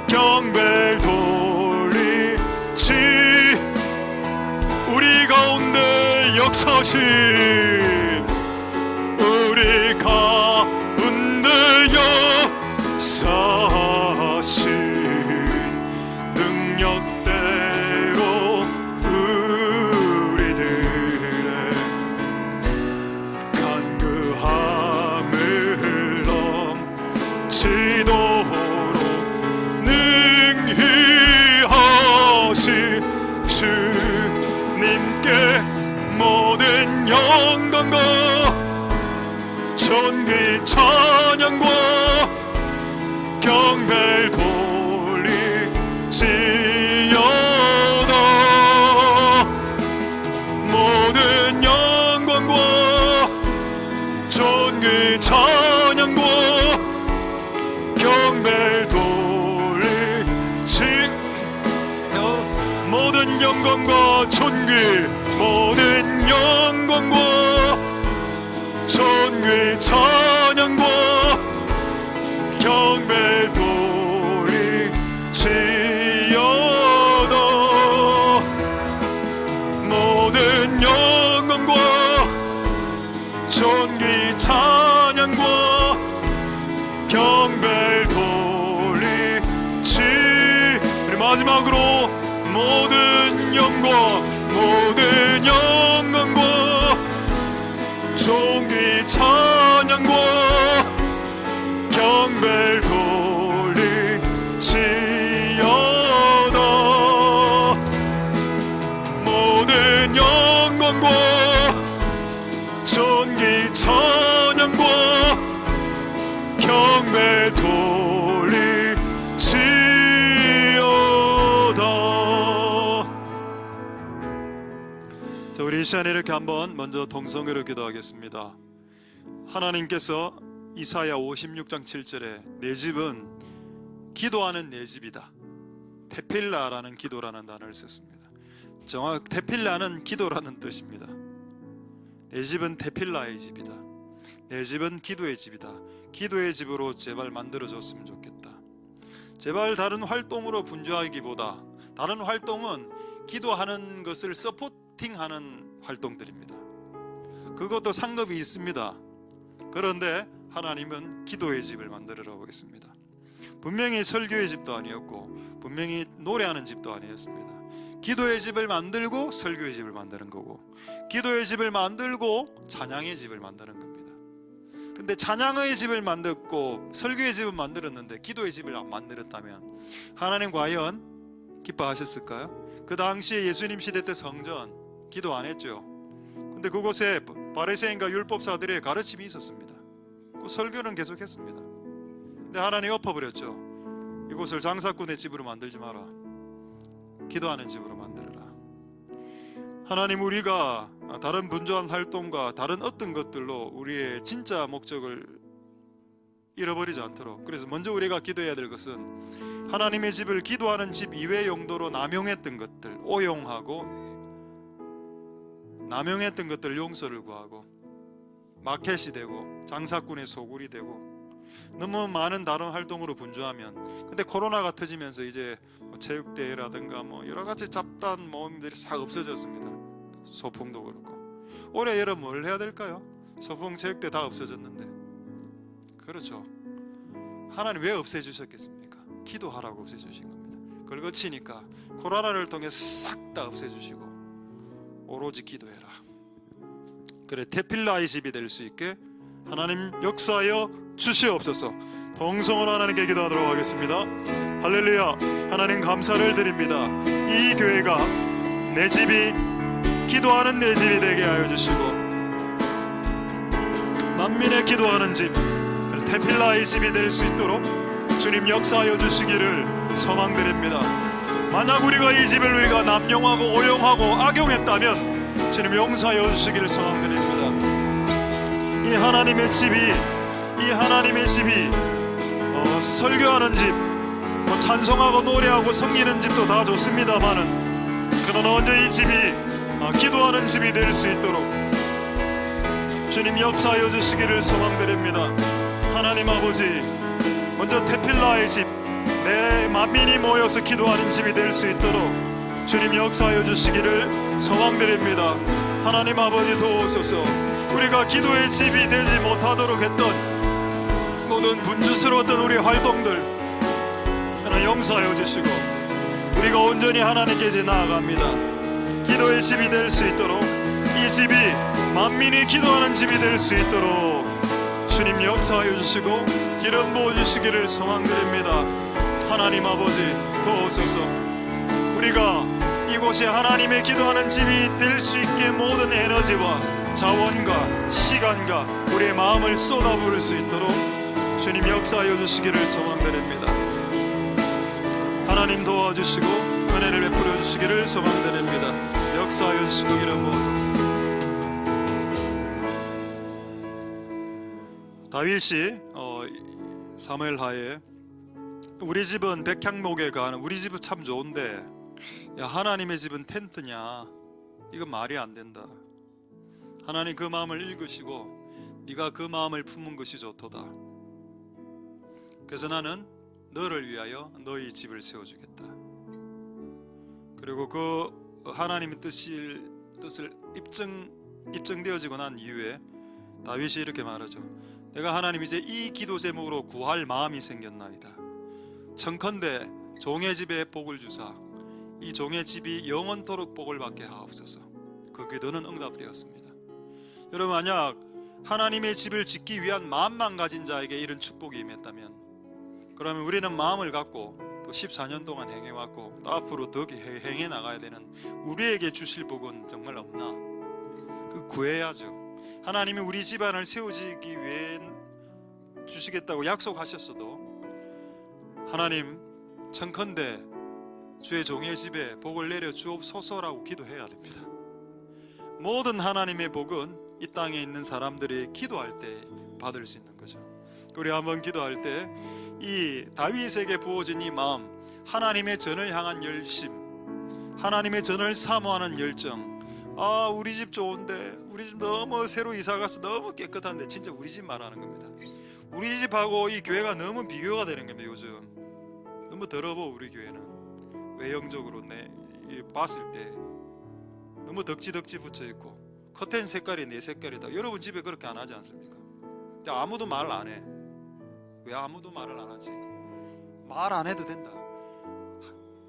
경배를 돌리지, 우리 가운데 역사하신, 우리 가운데 역사하신 능력대로 우리들의 간구함을 넘치도록 능히 하신 주님께 모든 영광과 존귀 찬양과 경배를 돌리지어 존귀 찬양과 경배를 돌리치 모든 영광과 존귀 모든 영광과 존귀 찬양과 경배를 돌리치여다 모든 영광과 존귀 찬양과 경배를 돌리치 우리 마지막으로 모든 영광 모든 영광과 존귀 찬양과 경배를 돌리치여다 모든 영광과 존귀 찬양과 경배를 돌리치여다. 자, 우리 이 시간에 이렇게 한번 먼저 동성으로 기도하겠습니다. 하나님께서 이사야 56장 7절에 내 집은 기도하는 내 집이다. 테필라라는 기도라는 단어를 썼습니다. 정확 테필라는 기도라는 뜻입니다. 내 집은 테필라의 집이다. 내 집은 기도의 집이다. 기도의 집으로 제발 만들어줬으면 좋겠다. 제발 다른 활동으로 분주하기보다 다른 활동은 기도하는 것을 서포팅하는 활동들입니다. 그것도 상급이 있습니다. 그런데 하나님은 기도의 집을 만들으라고 했습니다. 분명히 설교의 집도 아니었고 분명히 노래하는 집도 아니었습니다. 기도의 집을 만들고 설교의 집을 만드는 거고 기도의 집을 만들고 찬양의 집을 만드는 겁니다. 근데 찬양의 집을 만들고 설교의 집을 만들었는데 기도의 집을 안 만들었다면 하나님 과연 기뻐하셨을까요? 그 당시에 예수님 시대 때 성전 기도 안 했죠. 근데 그곳에 바리새인과 율법사들의 가르침이 있었습니다. 그 설교는 계속했습니다. 근데 하나님 엎어버렸죠. 이곳을 장사꾼의 집으로 만들지 마라. 기도하는 집으로 만들어라. 하나님, 우리가 다른 분주한 활동과 다른 어떤 것들로 우리의 진짜 목적을 잃어버리지 않도록, 그래서 먼저 우리가 기도해야 될 것은 하나님의 집을 기도하는 집 이외 용도로 남용했던 것들, 오용하고 남용했던 것들 용서를 구하고, 마켓이 되고 장사꾼의 소굴이 되고 너무 많은 다른 활동으로 분주하면, 근데 코로나가 터지면서 이제 체육대회라든가 여러 가지 잡다한 모임들이 싹 없어졌습니다. 소풍도 그렇고. 올해 여름 뭘 해야 될까요? 소풍 체육대 다 없어졌는데. 그렇죠. 하나님 왜 없애주셨겠습니까? 기도하라고 없애주신 겁니다. 그걸 거치니까 코로나를 통해 싹 다 없애주시고 오로지 기도해라. 그래, 테필라의 집이 될 수 있게 하나님 역사하여 주시옵소서. 동성으로 하나님께 기도하도록 하겠습니다. 할렐루야. 하나님 감사를 드립니다. 이 교회가 내 집이 기도하는 내 집이 되게 하여 주시고, 만민의 기도하는 집, 테필라의 집이 될 수 있도록 주님 역사하여 주시기를 소망드립니다. 만약 우리가 이 집을 우리가 남용하고 오용하고 악용했다면 주님 용서하여 주시기를 소망드립니다. 이 하나님의 집이 설교하는 집, 찬송하고 노래하고 섬기는 집도 다 좋습니다만은, 그러나 먼저 이 집이 기도하는 집이 될 수 있도록 주님 역사하여 주시기를 소망드립니다. 하나님 아버지, 먼저 테필라의 집, 내 만민이 모여서 기도하는 집이 될 수 있도록 주님 역사하여 주시기를 소망드립니다. 하나님 아버지 도우소서. 우리가 기도의 집이 되지 못하도록 했던 모든 분주스러웠던 우리 활동들 하나 용서하여 주시고, 우리가 온전히 하나님께 이제 나아갑니다. 기도의 집이 될 수 있도록, 이 집이 만민이 기도하는 집이 될 수 있도록 주님 역사하여 주시고 기름 부어주시기를 소망드립니다. 하나님 아버지 도우소서. 우리가 이곳이 하나님의 기도하는 집이 될 수 있게 모든 에너지와 자원과 시간과 우리의 마음을 쏟아부을 수 있도록 주님 역사하여 주시기를 소망드립니다. 하나님 도와주시고 은혜를 베풀어 주시기를 소망드립니다. 역사하여 주시고 기름 부어주옵소서. 다윗이 사무엘 하에 우리 집은 백향목에 가는, 우리 집은 참 좋은데 야 하나님의 집은 텐트냐, 이건 말이 안 된다. 하나님 그 마음을 읽으시고 네가 그 마음을 품은 것이 좋도다. 그래서 나는 너를 위하여 너희 집을 세워주겠다. 그리고 그 하나님의 뜻을 입증되어지고 난 이후에 다윗이 이렇게 말하죠. 내가 하나님 이제 이 기도 제목으로 구할 마음이 생겼나이다. 청컨대 종의 집에 복을 주사 이 종의 집이 영원토록 복을 받게 하옵소서. 그 기도는 응답되었습니다. 여러분, 만약 하나님의 집을 짓기 위한 마음만 가진 자에게 이런 축복이 임했다면, 그러면 우리는 마음을 갖고 또 14년 동안 행해왔고 또 앞으로 더 행해 나가야 되는 우리에게 주실 복은 정말 없나? 그 구해야죠. 하나님이 우리 집안을 세워지기 위해 주시겠다고 약속하셨어도 하나님 청컨대 주의 종의 집에 복을 내려 주옵소서라고 기도해야 됩니다. 모든 하나님의 복은 이 땅에 있는 사람들이 기도할 때 받을 수 있는 거죠. 우리 한번 기도할 때 이 다윗에게 부어진 이 마음, 하나님의 전을 향한 열심, 하나님의 전을 사모하는 열정, 아 우리 집 좋은데, 우리 집 너무 새로 이사가서 너무 깨끗한데, 진짜 우리 집 말하는 겁니다. 우리 집하고 이 교회가 너무 비교가 되는 겁니다. 요즘 너무 더러워. 우리 교회는 외형적으로 봤을 때 너무 덕지 붙여 있고 커튼 색깔이 내 색깔이다. 여러분 집에 그렇게 안 하지 않습니까? 아무도 말 안 해. 왜 아무도 말을 안 하지? 말 안 해도 된다.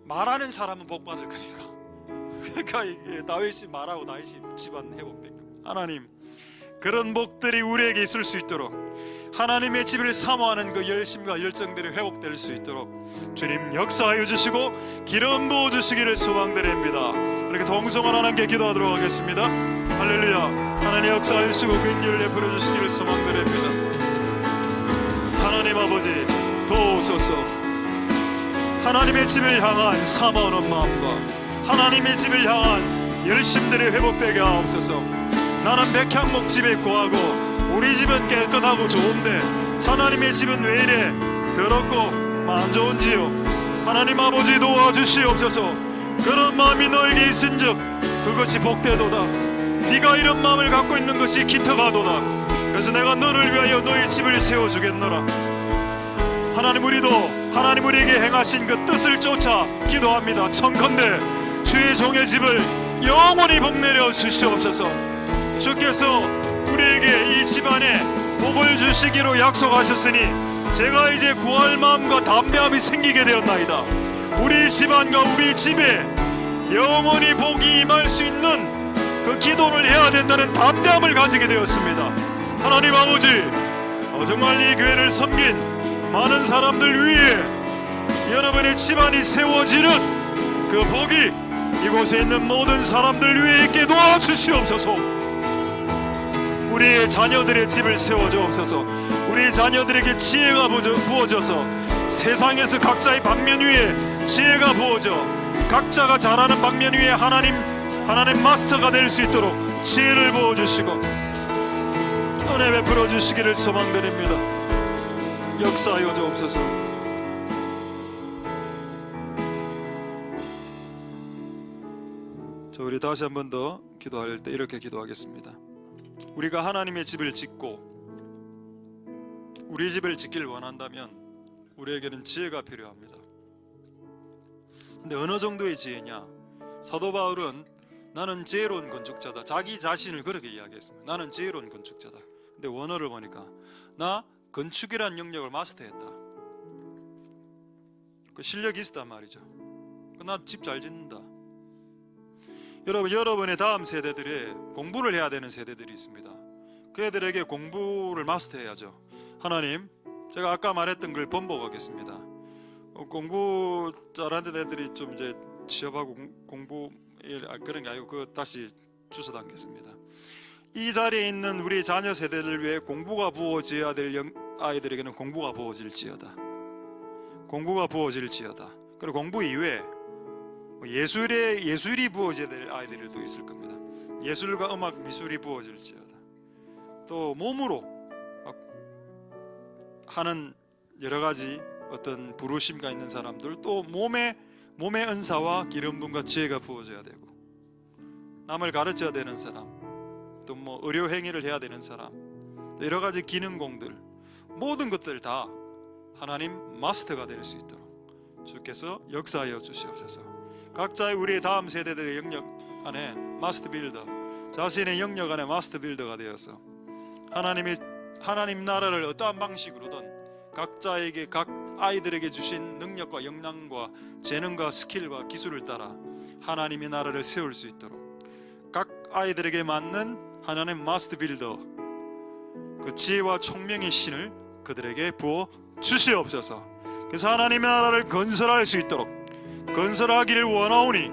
말하는 사람은 복 받을 거니까. 그러니까 이게 다윗이 말하고 다윗이 집안 회복된 겁니다. 하나님, 그런 복들이 우리에게 있을 수 있도록, 하나님의 집을 사모하는 그 열심과 열정들이 회복될 수 있도록 주님 역사하여 주시고 기름 부어 주시기를 소망드립니다. 이렇게 동성한 하나님께 기도하도록 하겠습니다. 할렐루야. 하나님 역사하여 주시고 근기를 베풀어 주시기를 소망드립니다. 하나님 아버지 도우소서. 하나님의 집을 향한 사모하는 마음과 하나님의 집을 향한 열심들이 회복되게 하옵소서. 나는 백향목 집에 거하고 우리 집은 깨끗하고 좋은데 하나님의 집은 왜 이래 더럽고 안 좋은지요? 하나님 아버지 도와주시옵소서. 그런 마음이 너에게 있은즉 그것이 복되도다. 네가 이런 마음을 갖고 있는 것이 기특하도다. 그래서 내가 너를 위하여 너의 집을 세워주겠노라. 하나님, 우리도 하나님 우리에게 행하신 그 뜻을 쫓아 기도합니다. 청컨대 주의 종의 집을 영원히 복내려 주시옵소서. 주께서 우리에게 이 집안에 복을 주시기로 약속하셨으니 제가 이제 구할 마음과 담대함이 생기게 되었나이다. 우리 집안과 우리 집에 영원히 복이 임할 수 있는 그 기도를 해야 된다는 담대함을 가지게 되었습니다. 하나님 아버지, 정말 이 교회를 섬긴 많은 사람들 위해 여러분의 집안이 세워지는 그 복이 이곳에 있는 모든 사람들 위에 있게 도와주시옵소서. 우리의 자녀들의 집을 세워주옵소서. 우리 자녀들에게 지혜가 부어져서 세상에서 각자의 방면 위에 지혜가 부어져 각자가 잘하는 방면 위에 하나님 마스터가 될 수 있도록 지혜를 부어주시고 은혜 베풀어 주시기를 소망드립니다. 역사하여 주옵소서. 자, 우리 다시 한 번 더 기도할 때 이렇게 기도하겠습니다. 우리가 하나님의 집을 짓고 우리 집을 짓길 원한다면 우리에게는 지혜가 필요합니다. 근데 어느 정도의 지혜냐? 사도 바울은 나는 지혜로운 건축자다. 자기 자신을 그렇게 이야기했습니다. 나는 지혜로운 건축자다. 근데 원어를 보니까 나 건축이란 영역을 마스터했다. 그 실력이 있었단 말이죠. 나 집 잘 짓는다. 여러분의 다음 세대들이 공부를 해야 되는 세대들이 있습니다. 그 애들에게 공부를 마스터해야죠. 하나님, 제가 아까 말했던 걸 번복하겠습니다. 공부 잘하는 애들이 좀 이제 취업하고 공부 그런 게 아니고 그거 다시 주워 담겠습니다. 이 자리에 있는 우리 자녀 세대를 위해 공부가 부어져야 될 아이들에게는 공부가 부어질지어다. 공부가 부어질지어다. 그리고 공부 이외에 예술이 부어져야 될 아이들도 있을 겁니다. 예술과 음악, 미술이 부어질지어다. 또 몸으로 하는 여러 가지 어떤 부르심과 있는 사람들, 또 몸의 은사와 기름 부음과 지혜가 부어져야 되고, 남을 가르쳐야 되는 사람, 또 뭐 의료 행위를 해야 되는 사람, 또 여러 가지 기능공들, 모든 것들 다 하나님 마스터가 될 수 있도록 주께서 역사하여 주시옵소서. 각자의 우리의 다음 세대들의 영역 안에 마스터 빌더, 자신의 영역 안에 마스터 빌더가 되어서 하나님 나라를 어떠한 방식으로든 각자에게, 각 아이들에게 주신 능력과 역량과 재능과 스킬과 기술을 따라 하나님의 나라를 세울 수 있도록 각 아이들에게 맞는 하나님 마스터 빌더, 그 지혜와 총명의 신을 그들에게 부어 주시옵소서. 그래서 하나님의 나라를 건설할 수 있도록, 건설하기를 원하오니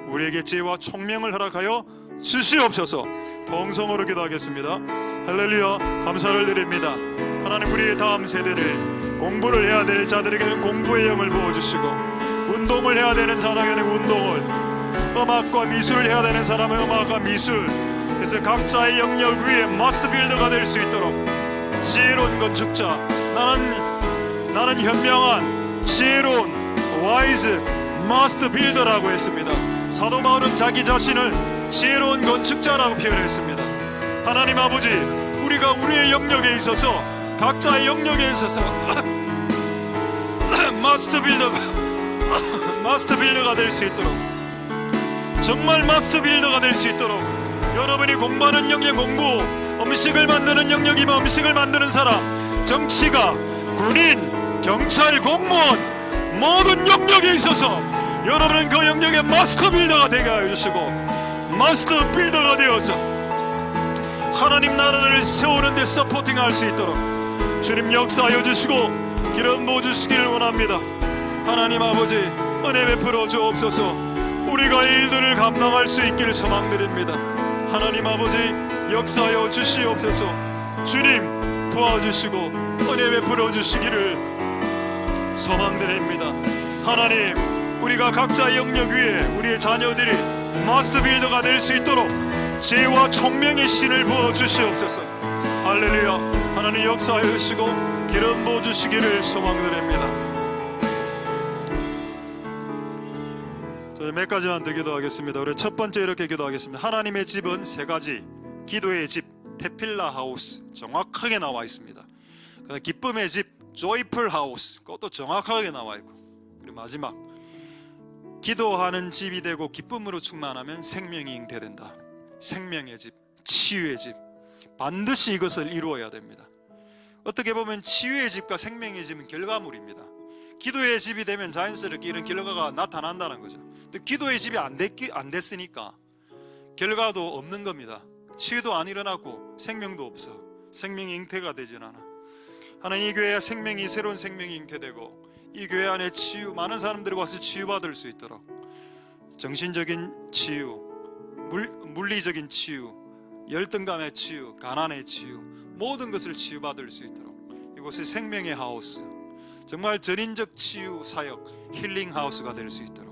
우리에게 지혜와 총명을 허락하여 주시옵소서. 동성으로 기도하겠습니다. 할렐루야. 감사를 드립니다. 하나님, 우리의 다음 세대를, 공부를 해야 될 자들에게는 공부의 영을 부어주시고, 운동을 해야 되는 사람에게는 운동을, 음악과 미술을 해야 되는 사람은 음악과 미술, 그래서 각자의 영역 위에 마스터 빌더가 될 수 있도록 지혜로운 건축자, 나는 현명한 지혜로운 와이즈 마스터 빌더라고 했습니다. 사도 바울은 자기 자신을 지혜로운 건축자라고 표현했습니다. 하나님 아버지, 우리가 우리의 영역에 있어서, 각자의 영역에 있어서 마스터 빌더가 될 수 있도록, 정말 마스터 빌더가 될 수 있도록, 여러분이 공부하는 영역 공부, 음식을 만드는 영역이면 음식을 만드는 사람, 정치가, 군인, 경찰, 공무원, 모든 영역에 있어서 여러분은 그 영역의 마스터 빌더가 되게 하여 주시고, 마스터 빌더가 되어서 하나님 나라를 세우는 데 서포팅할 수 있도록 주님 역사하여 주시고 기름 부어 주시기를 원합니다. 하나님 아버지, 은혜 베풀어 주옵소서. 우리가 이 일들을 감당할 수 있기를 소망드립니다. 하나님 아버지, 역사하여 주시옵소서. 주님 도와주시고 은혜 베풀어 주시기를 소망드립니다. 하나님, 우리가 각자 영역 위에 우리의 자녀들이 마스터 빌더가 될 수 있도록 지혜와 총명의 신을 부어 주시옵소서. 할렐루야. 하나님 역사하여 주시고 기름 부어 주시기를 소망드립니다. 저희 몇 가지만 더 기도하겠습니다. 우리 첫 번째 이렇게 기도하겠습니다. 하나님의 집은 세 가지, 기도의 집, 테필라 하우스, 정확하게 나와 있습니다. 그다음 기쁨의 집, 조이풀 하우스, 그것도 정확하게 나와 있고, 그리고 마지막, 기도하는 집이 되고 기쁨으로 충만하면 생명이 잉태된다. 생명의 집, 치유의 집, 반드시 이것을 이루어야 됩니다. 어떻게 보면 치유의 집과 생명의 집은 결과물입니다. 기도의 집이 되면 자연스럽게 이런 결과가 나타난다는 거죠. 또 기도의 집이 안 됐으니까 결과도 없는 겁니다. 치유도 안 일어나고 생명도 없어. 생명이 잉태가 되진 않아. 하나님, 이 교회에 생명이, 새로운 생명이 잉태되고 이 교회 안에 치유, 많은 사람들이 와서 치유받을 수 있도록 정신적인 치유, 물리적인 치유, 열등감의 치유, 가난의 치유, 모든 것을 치유받을 수 있도록 이곳이 생명의 하우스, 정말 전인적 치유 사역, 힐링 하우스가 될 수 있도록,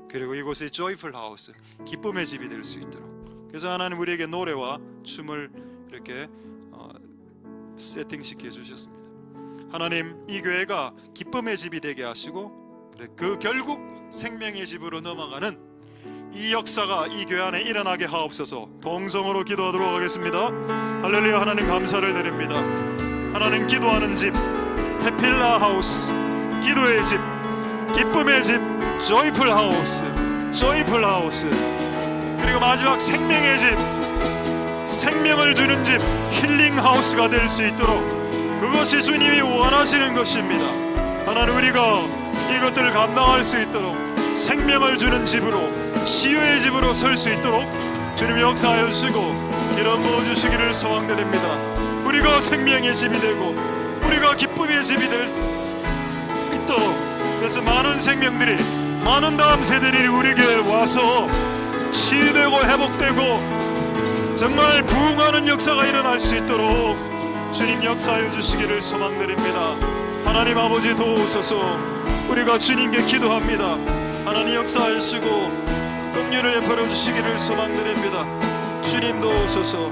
그리고 이곳이 조이풀 하우스, 기쁨의 집이 될 수 있도록, 그래서 하나님 우리에게 노래와 춤을 이렇게 세팅시켜 주셨습니다. 하나님, 이 교회가 기쁨의 집이 되게 하시고 그 결국 생명의 집으로 넘어가는 이 역사가 이 교회 안에 일어나게 하옵소서. 동성으로 기도하도록 하겠습니다. 할렐루야. 하나님 감사를 드립니다. 하나님, 기도하는 집, 테필라 하우스, 기도의 집, 기쁨의 집, 조이풀 하우스, 조이풀 하우스, 그리고 마지막 생명의 집, 생명을 주는 집, 힐링 하우스가 될 수 있도록, 그것이 주님이 원하시는 것입니다. 하나님, 우리가 이것들을 감당할 수 있도록 생명을 주는 집으로, 치유의 집으로 설 수 있도록 주님 역사하여 주시고 기름 부어 주시기를 소망드립니다. 우리가 생명의 집이 되고 우리가 기쁨의 집이 될 있도록, 그래서 많은 생명들이, 많은 다음 세대들이 우리에게 와서 치유되고 회복되고 정말 부흥하는 역사가 일어날 수 있도록 주님 역사하여 주시기를 소망드립니다. 하나님 아버지 도우소서. 우리가 주님께 기도합니다. 하나님 역사하여 주시고 긍휼을 베풀어 주시기를 소망드립니다. 주님 도우소서.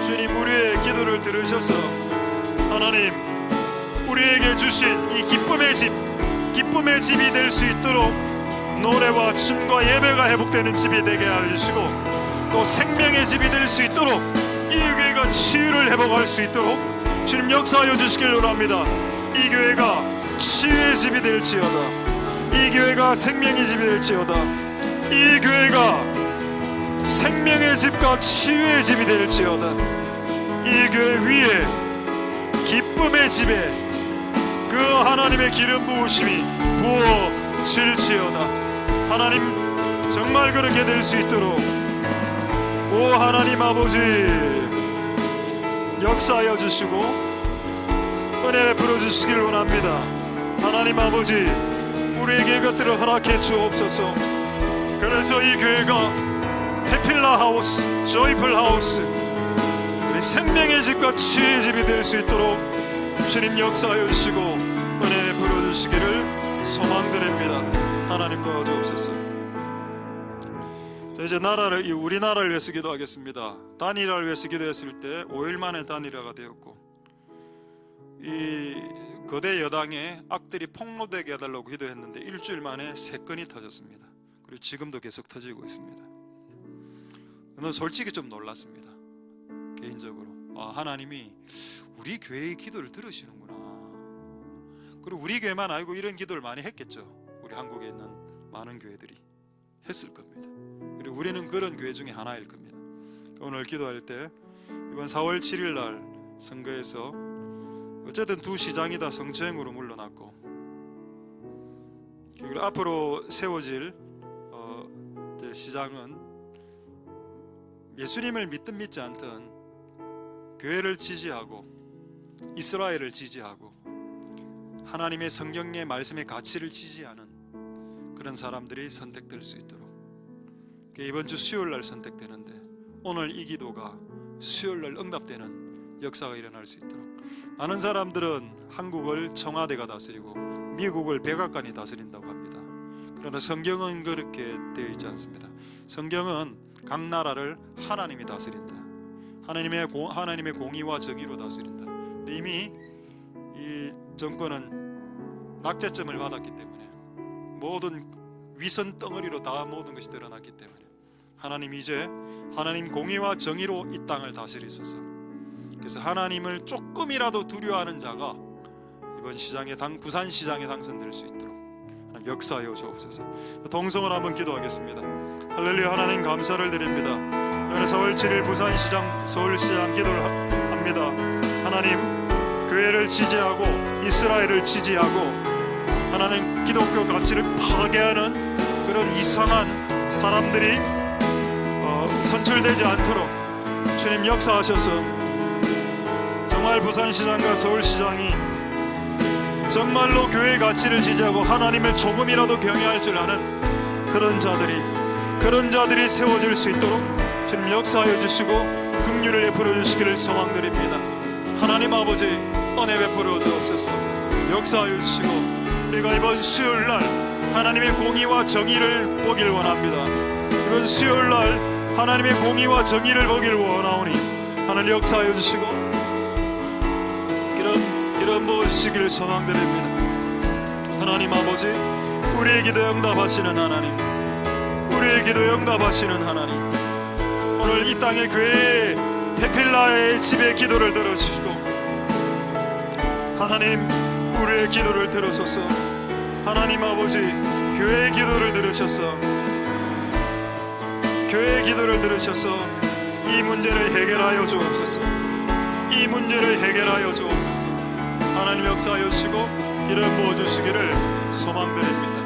주님, 우리의 기도를 들으셔서 하나님 우리에게 주신 이 기쁨의 집이 될 수 있도록 노래와 춤과 예배가 회복되는 집이 되게 해주시고, 또 생명의 집이 될 수 있도록 이 교회가 치유를 회복할 수 있도록 주님 역사하여 주시길 원합니다. 이 교회가 치유의 집이 될지어다. 이 교회가 생명의 집이 될지어다. 이 교회가 생명의 집과 치유의 집이 될지어다. 이 교회 위에 기쁨의 집에 그 하나님의 기름 부으심이 부어질지어다. 하나님 정말 그렇게 될 수 있도록 오 하나님 아버지 역사하여 주시고 은혜 베풀어 주시길 원합니다. 하나님 아버지 우리에게 이것들을 허락해 주옵소서. 그래서 이 교회가 해필라 하우스, 조이풀 하우스, 우리 생명의 집과 치유의 집이 될 수 있도록 주님 역사하여 주시고 은혜 베풀어 주시기를 소망드립니다. 하나님 도와주옵소서. 자, 이제 우리나라를 위해서 기도하겠습니다. 단일화를 위해서 기도했을 때 5일 만에 단일화가 되었고, 이 거대 여당에 악들이 폭로되게 해달라고 기도했는데 일주일 만에 3건이 터졌습니다. 그리고 지금도 계속 터지고 있습니다. 저는 솔직히 좀 놀랐습니다. 개인적으로 하나님이 우리 교회의 기도를 들으시는구나. 그리고 우리 교회만 아니고 이런 기도를 많이 했겠죠. 우리 한국에 있는 많은 교회들이 했을 겁니다. 그리고 우리는 그런 교회 중에 하나일 겁니다. 오늘 기도할 때 이번 4월 7일 날 선거에서 어쨌든 두 시장이 다 성추행으로 물러났고, 그리고 앞으로 세워질 시장은 예수님을 믿든 믿지 않든 교회를 지지하고 이스라엘을 지지하고 하나님의 성경의 말씀의 가치를 지지하는 그런 사람들이 선택될 수 있도록, 이번 주 수요일날 선택되는데 오늘 이 기도가 수요일날 응답되는 역사가 일어날 수 있도록. 많은 사람들은 한국을 청와대가 다스리고 미국을 백악관이 다스린다고 합니다. 그러나 성경은 그렇게 되어 있지 않습니다. 성경은 각 나라를 하나님이 다스린다. 하나님의 공의와 정의로 다스린다. 근데 이미 이 정권은 낙제점을 받았기 때문에 모든 위선 덩어리로 다 모든 것이 드러났기 때문에 하나님이 이제 하나님 공의와 정의로 이 땅을 다스리소서. 그래서 하나님을 조금이라도 두려워하는 자가 이번 시장에 부산시장에 당선될 수 있도록 하나님 역사하여 주옵소서. 동성을 한번 기도하겠습니다. 할렐루야. 하나님 감사를 드립니다. 이번에 4월 7일 부산시장 서울시장 기도를 합니다. 하나님 교회를 지지하고 이스라엘을 지지하고 하나님 기독교 가치를 파괴하는 그런 이상한 사람들이 선출되지 않도록 주님 역사하셔서 정말 부산시장과 서울시장이 정말로 교회의 가치를 지지하고 하나님을 조금이라도 경외할 줄 아는 그런 자들이 세워질 수 있도록 주님 역사하여 주시고 긍휼을 베풀어 주시기를 소망드립니다. 하나님 아버지 은혜 베풀어 주옵소서. 역사하여 주시고 우리가 이번 수요일날 하나님의 공의와 정의를 보길 원합니다. 이번 수요일날 하나님의 공의와 정의를 보길 원하오니 하나님 역사하여 주시고 이런 모시기를 소망드립니다. 하나님 아버지 우리의 기도에 응답하시는 하나님, 우리의 기도에 응답하시는 하나님, 오늘 이 땅의 교회의 테필라의 집의 기도를 들어주시고 하나님 우리의 기도를 들으소서. 하나님 아버지 교회의 기도를 들으셔서 교회의 기도를 들으셔서 이 문제를 해결하여 주옵소서. 이 문제를 해결하여 주옵소서. 하나님 역사하여 주시고 기름 부어주시기를 소망드립니다.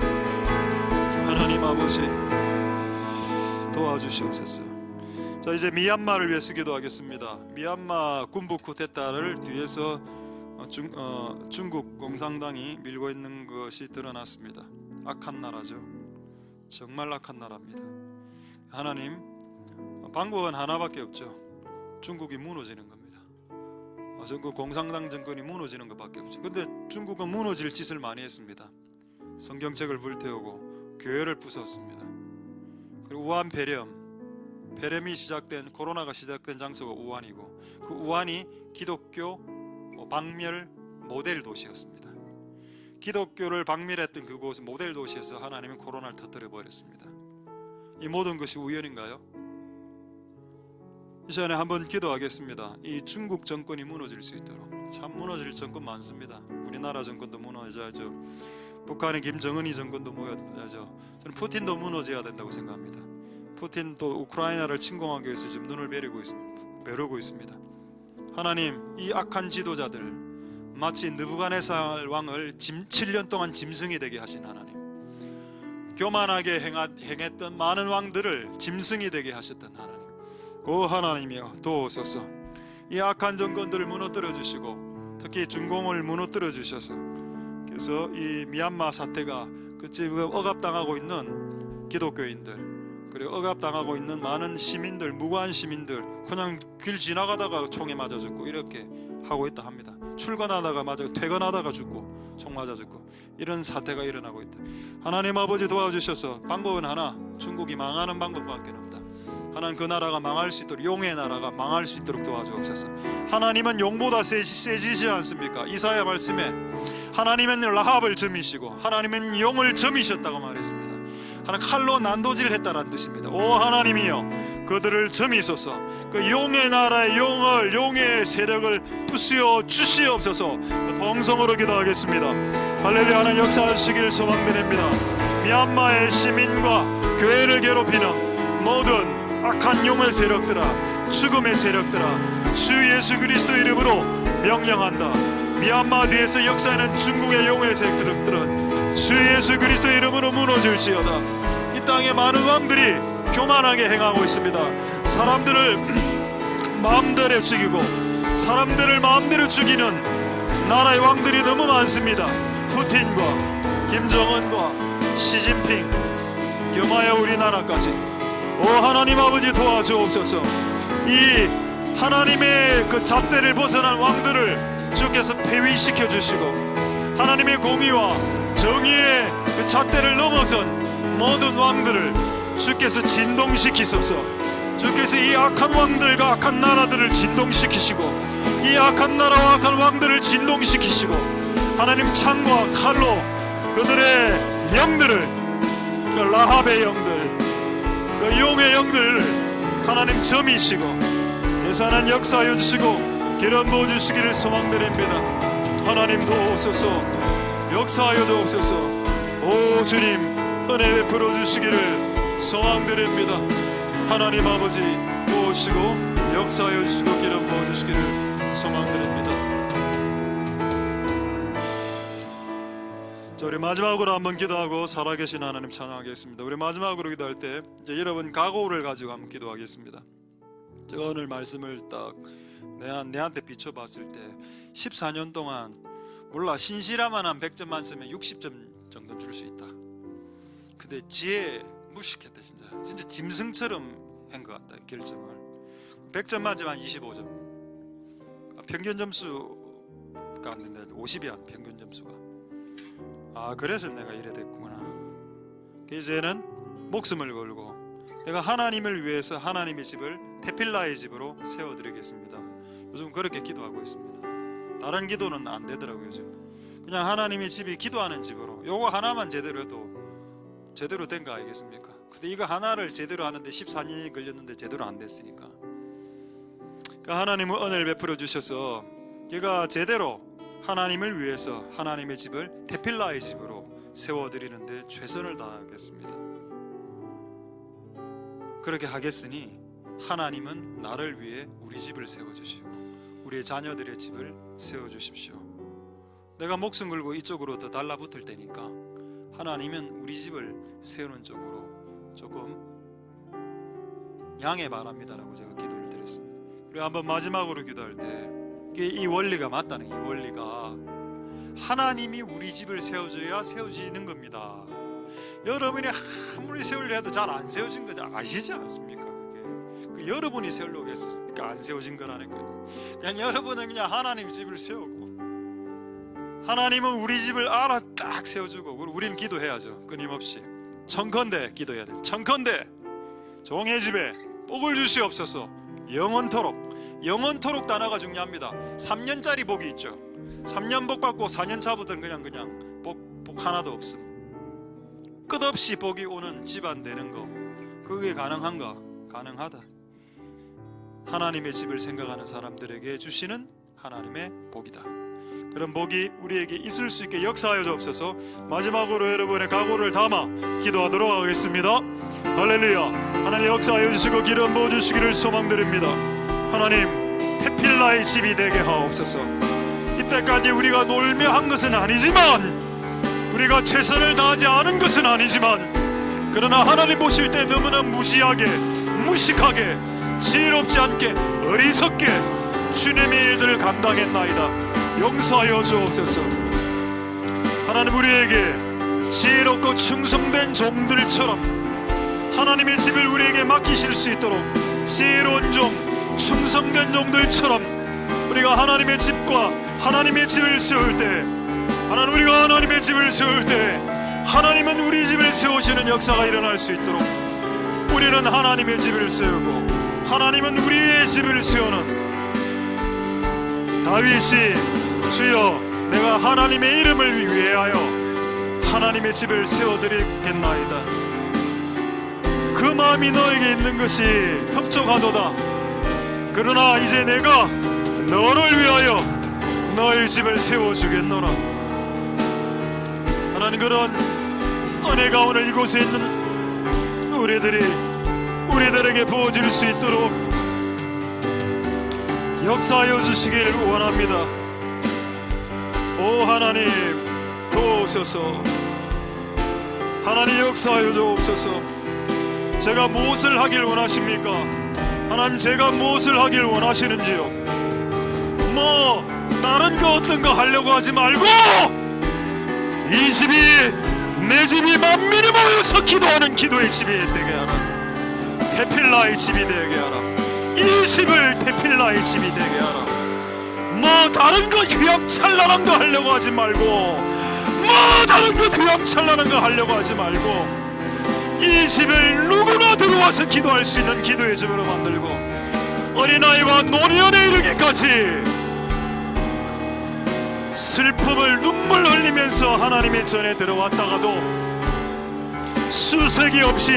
하나님 아버지 도와주시옵소서. 자, 이제 미얀마를 위해서 기도하겠습니다. 미얀마 군부 쿠데타를 뒤에서 중국 공산당이 밀고 있는 것이 드러났습니다. 악한 나라죠. 정말 악한 나라입니다. 하나님 방법은 하나밖에 없죠. 중국이 무너지는 겁니다. 정권 공산당 정권이 무너지는 것밖에 없죠. 근데 중국은 무너질 짓을 많이 했습니다. 성경책을 불태우고 교회를 부쉈습니다. 그리고 우한 폐렴이 시작된, 코로나가 시작된 장소가 우한이고 그 우한이 기독교 박멸 모델 도시였습니다. 기독교를 박밀했던 그곳 모델 도시에서 하나님은 코로나를 터뜨려 버렸습니다. 이 모든 것이 우연인가요? 이 시간에 한번 기도하겠습니다. 이 중국 정권이 무너질 수 있도록. 참 무너질 정권 많습니다. 우리나라 정권도 무너져야죠. 북한의 김정은이 정권도 무너져야죠. 저는 푸틴도 무너져야 된다고 생각합니다. 푸틴도 우크라이나를 침공하기 위해서 지금 눈을 벼르고 있습니다. 하나님, 이 악한 지도자들 마치 느부갓네살 왕을 7년 동안 짐승이 되게 하신 하나님, 교만하게 행했던 많은 왕들을 짐승이 되게 하셨던 하나님, 오 하나님이여 도우소서. 이 악한 정권들을 무너뜨려 주시고 특히 중공을 무너뜨려 주셔서, 그래서 이 미얀마 사태가 그 지금 억압당하고 있는 기독교인들, 그리고 억압당하고 있는 많은 시민들, 무고한 시민들 그냥 길 지나가다가 총에 맞아 죽고 이렇게 하고 있다 합니다. 출근하다가 맞아, 퇴근하다가 죽고 총 맞아 죽고 이런 사태가 일어나고 있다. 하나님 아버지 도와주셔서 방법은 하나, 중국이 망하는 방법밖에 없다. 하나님, 그 나라가 망할 수 있도록, 용의 나라가 망할 수 있도록 도와주옵소서. 하나님은 용보다 세지지 않습니까? 이사야 말씀에 하나님은 라합을 점이시고 하나님은 용을 점이셨다고 말했습니다. 하나님, 칼로 난도질을 했다라는 뜻입니다. 오 하나님이여, 그들을 점이소서. 그 용의 나라의 용의 세력을 부수어 주시옵소서. 동성으로 기도하겠습니다. 할렐루야. 하나님 역사하시길 소망드립니다. 미얀마의 시민과 교회를 괴롭히는 모든 악한 용의 세력들아, 죽음의 세력들아, 주 예수 그리스도 이름으로 명령한다. 미얀마 뒤에서 역사하는 중국의 용의 세력들은 주 예수 그리스도 이름으로 무너질지어다. 이 땅에 많은 왕들이 교만하게 행하고 있습니다. 사람들을 마음대로 죽이고 사람들을 마음대로 죽이는 나라의 왕들이 너무 많습니다. 푸틴과 김정은과 시진핑, 겸하여 우리나라까지. 오 하나님 아버지 도와주옵소서. 이 하나님의 그 잣대를 벗어난 왕들을 주께서 폐위시켜 주시고, 하나님의 공의와 정의의 그 잣대를 넘어선 모든 왕들을 주께서 진동시키소서. 주께서 이 악한 왕들과 악한 나라들을 진동시키시고, 이 악한 나라와 악한 왕들을 진동시키시고, 하나님 창과 칼로 그들의 영들을, 그 라합의 영들, 그 용의 영들을 하나님 점이시고 계산한 역사하여 주시고 기름 부어 주시기를 소망드립니다. 하나님 도우소서. 역사하여 주옵소서. 오 주님, 은혜 베풀어 주시기를 소망드립니다. 하나님 아버지 도우시고 역사하여 주시고 기름 부어 주시기를 소망드립니다. 자, 우리 마지막으로 한번 기도하고 살아계신 하나님 찬양하겠습니다. 우리 마지막으로 기도할 때 이제 여러분 각오를 가지고 한번 기도하겠습니다. 제가 오늘 말씀을 딱 내한테 비춰봤을 때 14년 동안 몰라 신실함만 한 100점 만점에 60점 정도 줄 수 있다. 근데 지혜 무식했다. 진짜 짐승처럼 한 것 같다. 결정을 100점 만점 한 25점. 평균 점수가 안 된다. 50이야 평균 점수가. 아 그래서 내가 이래 됐구나. 이제는 목숨을 걸고 내가 하나님을 위해서 하나님의 집을 테필라의 집으로 세워드리겠습니다. 요즘 그렇게 기도하고 있습니다. 다른 기도는 안 되더라고요. 요즘 그냥 하나님의 집이 기도하는 집으로, 요거 하나만 제대로 해도 제대로 된 거 아니겠습니까? 근데 이거 하나를 제대로 하는데 14년이 걸렸는데 제대로 안 됐으니까, 그러니까 하나님은 은혜를 베풀어 주셔서 얘가 제대로 하나님을 위해서 하나님의 집을 테필라의 집으로 세워드리는데 최선을 다하겠습니다. 그렇게 하겠으니 하나님은 나를 위해 우리 집을 세워주시고 우리의 자녀들의 집을 세워주십시오. 내가 목숨 걸고 이쪽으로 더 달라붙을 때니까 하나님은 우리 집을 세우는 쪽으로 조금 양해 바랍니다라고 제가 기도를 드렸습니다. 그리고 한번 마지막으로 기도할 때 이 원리가 맞다는, 이 원리가 하나님이 우리 집을 세워줘야 세워지는 겁니다. 여러분이 아무리 세우려 해도 잘 안 세워진 거 아시지 않습니까? 그게 여러분이 세우려고 했으니까 안 세워진 거라는 거예요. 그냥 여러분은 그냥 하나님 집을 세우고 하나님은 우리 집을 알아 딱 세워주고 우린 기도해야죠. 끊임없이 청컨대 기도해야 돼. 청컨대 종의 집에 복을 주시옵소서. 영원토록 단어가 중요합니다. 3년짜리 복이 있죠. 3년 복 받고 4년 차부터는 그냥 복 하나도 없음. 끝없이 복이 오는 집안 되는 거, 그게 가능한가? 가능하다. 하나님의 집을 생각하는 사람들에게 주시는 하나님의 복이다. 그런 복이 우리에게 있을 수 있게 역사하여 주옵소서. 마지막으로 여러분의 각오를 담아 기도하도록 하겠습니다. 할렐루야. 하나님 역사하여 주시고 기름 부어 주시기를 소망드립니다. 하나님, 테필라의 집이 되게 하옵소서. 이때까지 우리가 놀며 한 것은 아니지만, 우리가 최선을 다하지 않은 것은 아니지만, 그러나 하나님 보실 때 너무나 무지하게, 무식하게, 지혜롭지 않게, 어리석게 주님의 일들을 감당했나이다. 용서하여 주옵소서. 하나님, 우리에게 지혜롭고 충성된 종들처럼 하나님의 집을 우리에게 맡기실 수 있도록, 지혜로운 종, 충성된 종들처럼 우리가 하나님의 집과 하나님의 집을 세울 때, 하나님, 우리가 하나님의 집을 세울 때 하나님은 우리 집을 세우시는 역사가 일어날 수 있도록, 우리는 하나님의 집을 세우고 하나님은 우리의 집을 세우는 다윗이, 주여, 내가 하나님의 이름을 위하여 하나님의 집을 세워드리겠나이다. 그 마음이 너에게 있는 것이 흡족하도다. 그러나 이제 내가 너를 위하여 너의 집을 세워주겠노라. 하나님, 그런 은혜가 오늘 이곳에 있는 우리들에게 부어질 수 있도록 역사하여 주시길 원합니다. 오 하나님, 도우소서. 하나님, 역사하여 주옵소서. 제가 무엇을 하길 원하십니까? 하나님, 제가 무엇을 하길 원하시는지요? 다른 거 어떤 거 하려고 하지 말고, 이 집이, 내 집이 만민이 모여서 기도하는 기도의 집이 되게 하라. 테필라의 집이 되게 하라. 이 집을 테필라의 집이 되게 하라. 다른 거 휘황찬란한 거 하려고 하지 말고, 다른 거 휘황찬란한 거 하려고 하지 말고, 이 집을 누구나 들어와서 기도할 수 있는 기도의 집으로 만들고, 어린아이와 노년에 이르기까지 슬픔을 눈물 흘리면서 하나님의 전에 들어왔다가도 수색이 없이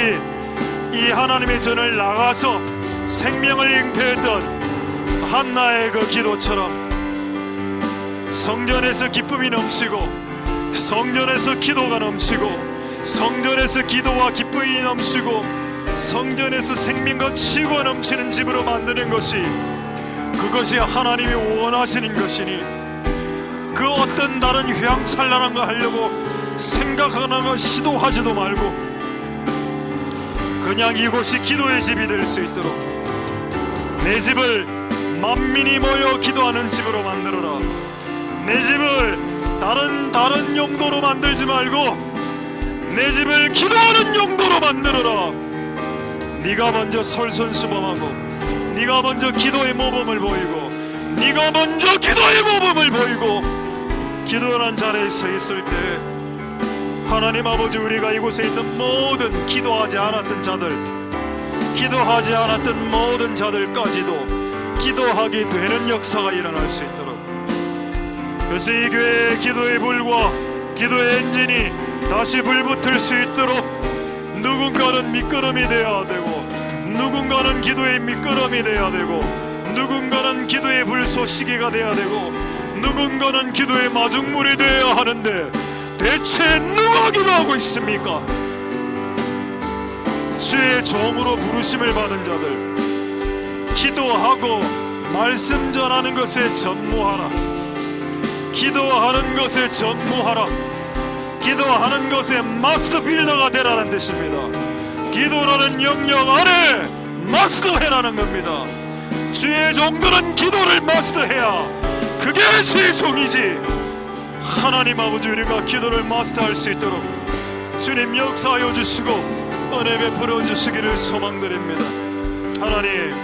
이 하나님의 전을 나가서 생명을 잉태했던 한나의 그 기도처럼 성전에서 기쁨이 넘치고, 성전에서 기도가 넘치고, 성전에서 기도와 기쁨이 넘치고, 성전에서 생명과 치유가 넘치는 집으로 만드는 것이, 그것이 하나님이 원하시는 것이니, 그 어떤 다른 휘황찬란한 거 하려고 생각하는 거 시도하지도 말고, 그냥 이곳이 기도의 집이 될 수 있도록 내 집을 만민이 모여 기도하는 집으로 만들어라. 내 집을 다른 용도로 만들지 말고 내 집을 기도하는 용도로 만들어라. 네가 먼저 솔선수범하고, 네가 먼저 기도의 모범을 보이고, 네가 먼저 기도의 모범을 보이고 기도하는 자리에 서 있을 때, 하나님 아버지, 우리가 이곳에 있는 모든 기도하지 않았던 자들, 기도하지 않았던 모든 자들까지도 기도하게 되는 역사가 일어날 수 있도록, 그래서 이 교회의 기도의 불과 기도의 엔진이 다시 불붙을 수 있도록 누군가는 미끄럼이 되어야 되고, 누군가는 기도의 미끄럼이 되어야 되고, 누군가는 기도의 불쏘시개가 되어야 되고, 누군가는 기도의 마중물이 되어야 하는데, 대체 누가 기도하고 있습니까? 주의 종으로 부르심을 받은 자들, 기도하고 말씀 전하는 것에 전무하라. 기도하는 것에 전무하라. 기도하는 것에 마스터 빌더가 되라는 뜻입니다. 기도라는 영역 안에 마스터해라는 겁니다. 주의 종들은 기도를 마스터해야 그게 주의 종이지. 하나님 아버지, 우리가 기도를 마스터할 수 있도록 주님 역사하여 주시고 은혜 베풀어 주시기를 소망드립니다. 하나님,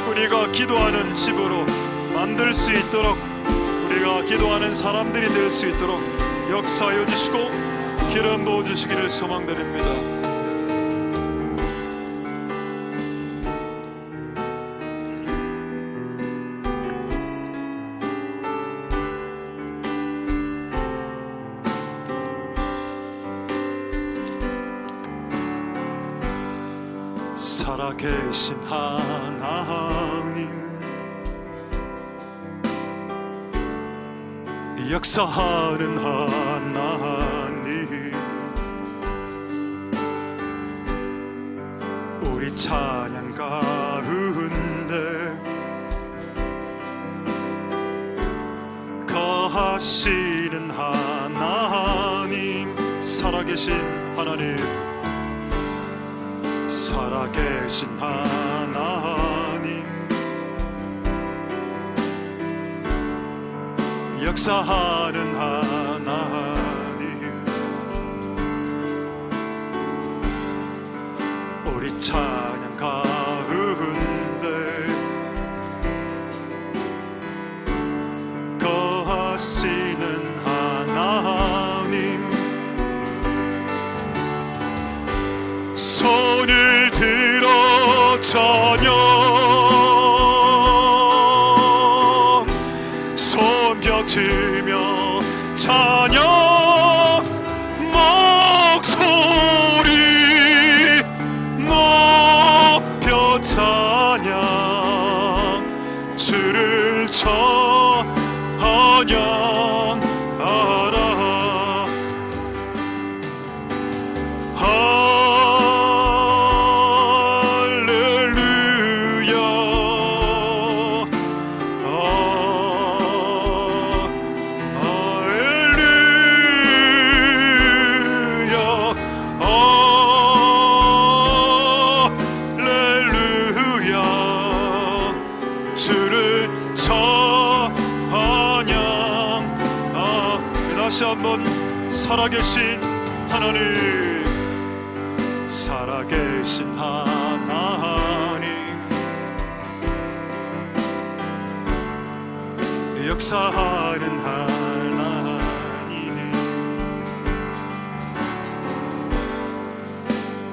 우리가 기도하는 집으로 만들 수 있도록, 우리가 기도하는 사람들이 될 수 있도록 역사하여 주시고 기름 부어 주시기를 소망드립니다. 살아계신 하나님, 역사하는 하나님, 우리 찬양 가운데 거하시는 하나님, 살아계신 하나님, 살아계신 하나님, 역사하는 하나님, 우리 찬양 가운데 거하시는 하나님, 손을 들어 찬양, 손뼉 치며 찬양, 목소리 높여 찬양, 주를 찬양하라. 다시 한번 살아계신 하나님, 살아계신 하나님, 역사하는 하나님,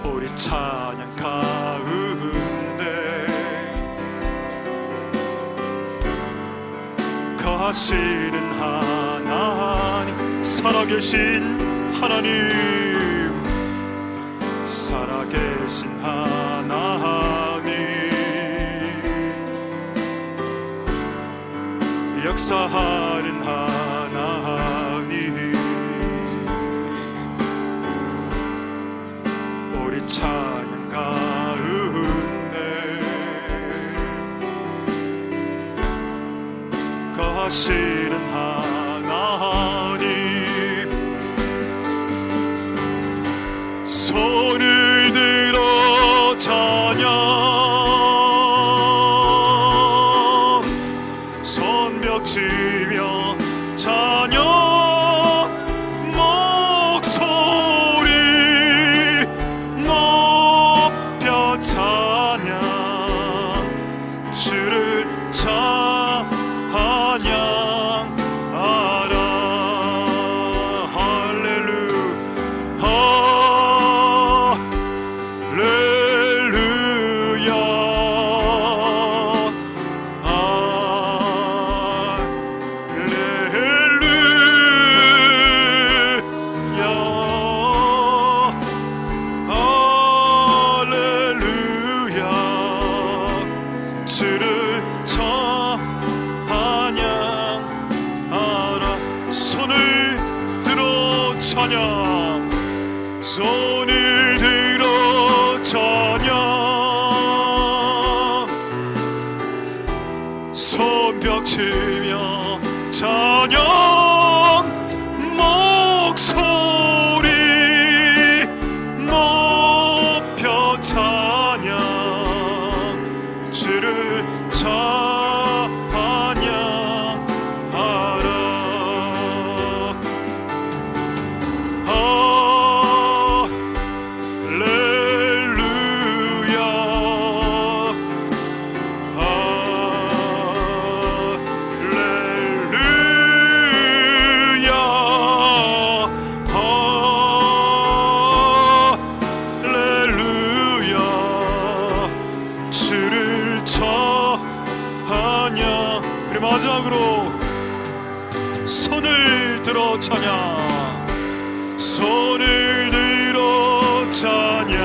우리 찬양 가운데 거하시는 하나님, 살아계신 하나님, 살아계신 하나님, 역사하는 하나님, 우리 찬양 가운데 거하시는 하나님, 손을 들어 찬양, 손뼉 치며 찬양, 목소리 높여 찬양, 주를 찬양하라. 찬양, 손을 들어 찬양, 손뼉 치며 찬양, 목소리 높여 찬양, 주를 마지막으로 손을 들어 찬양, 손을 들어 찬양,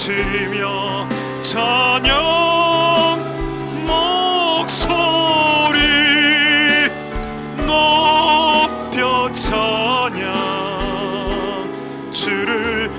외치며 찬양 목소리 높여 찬양 주를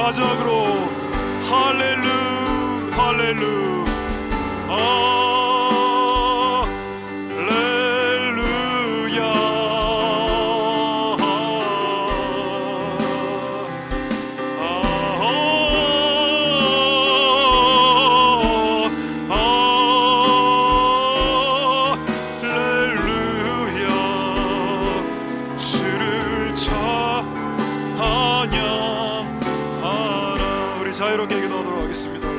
마지막으로 할렐루 할렐루 할렐루야 할렐루야 주를 찬양 자유롭게 기도하도록 하겠습니다.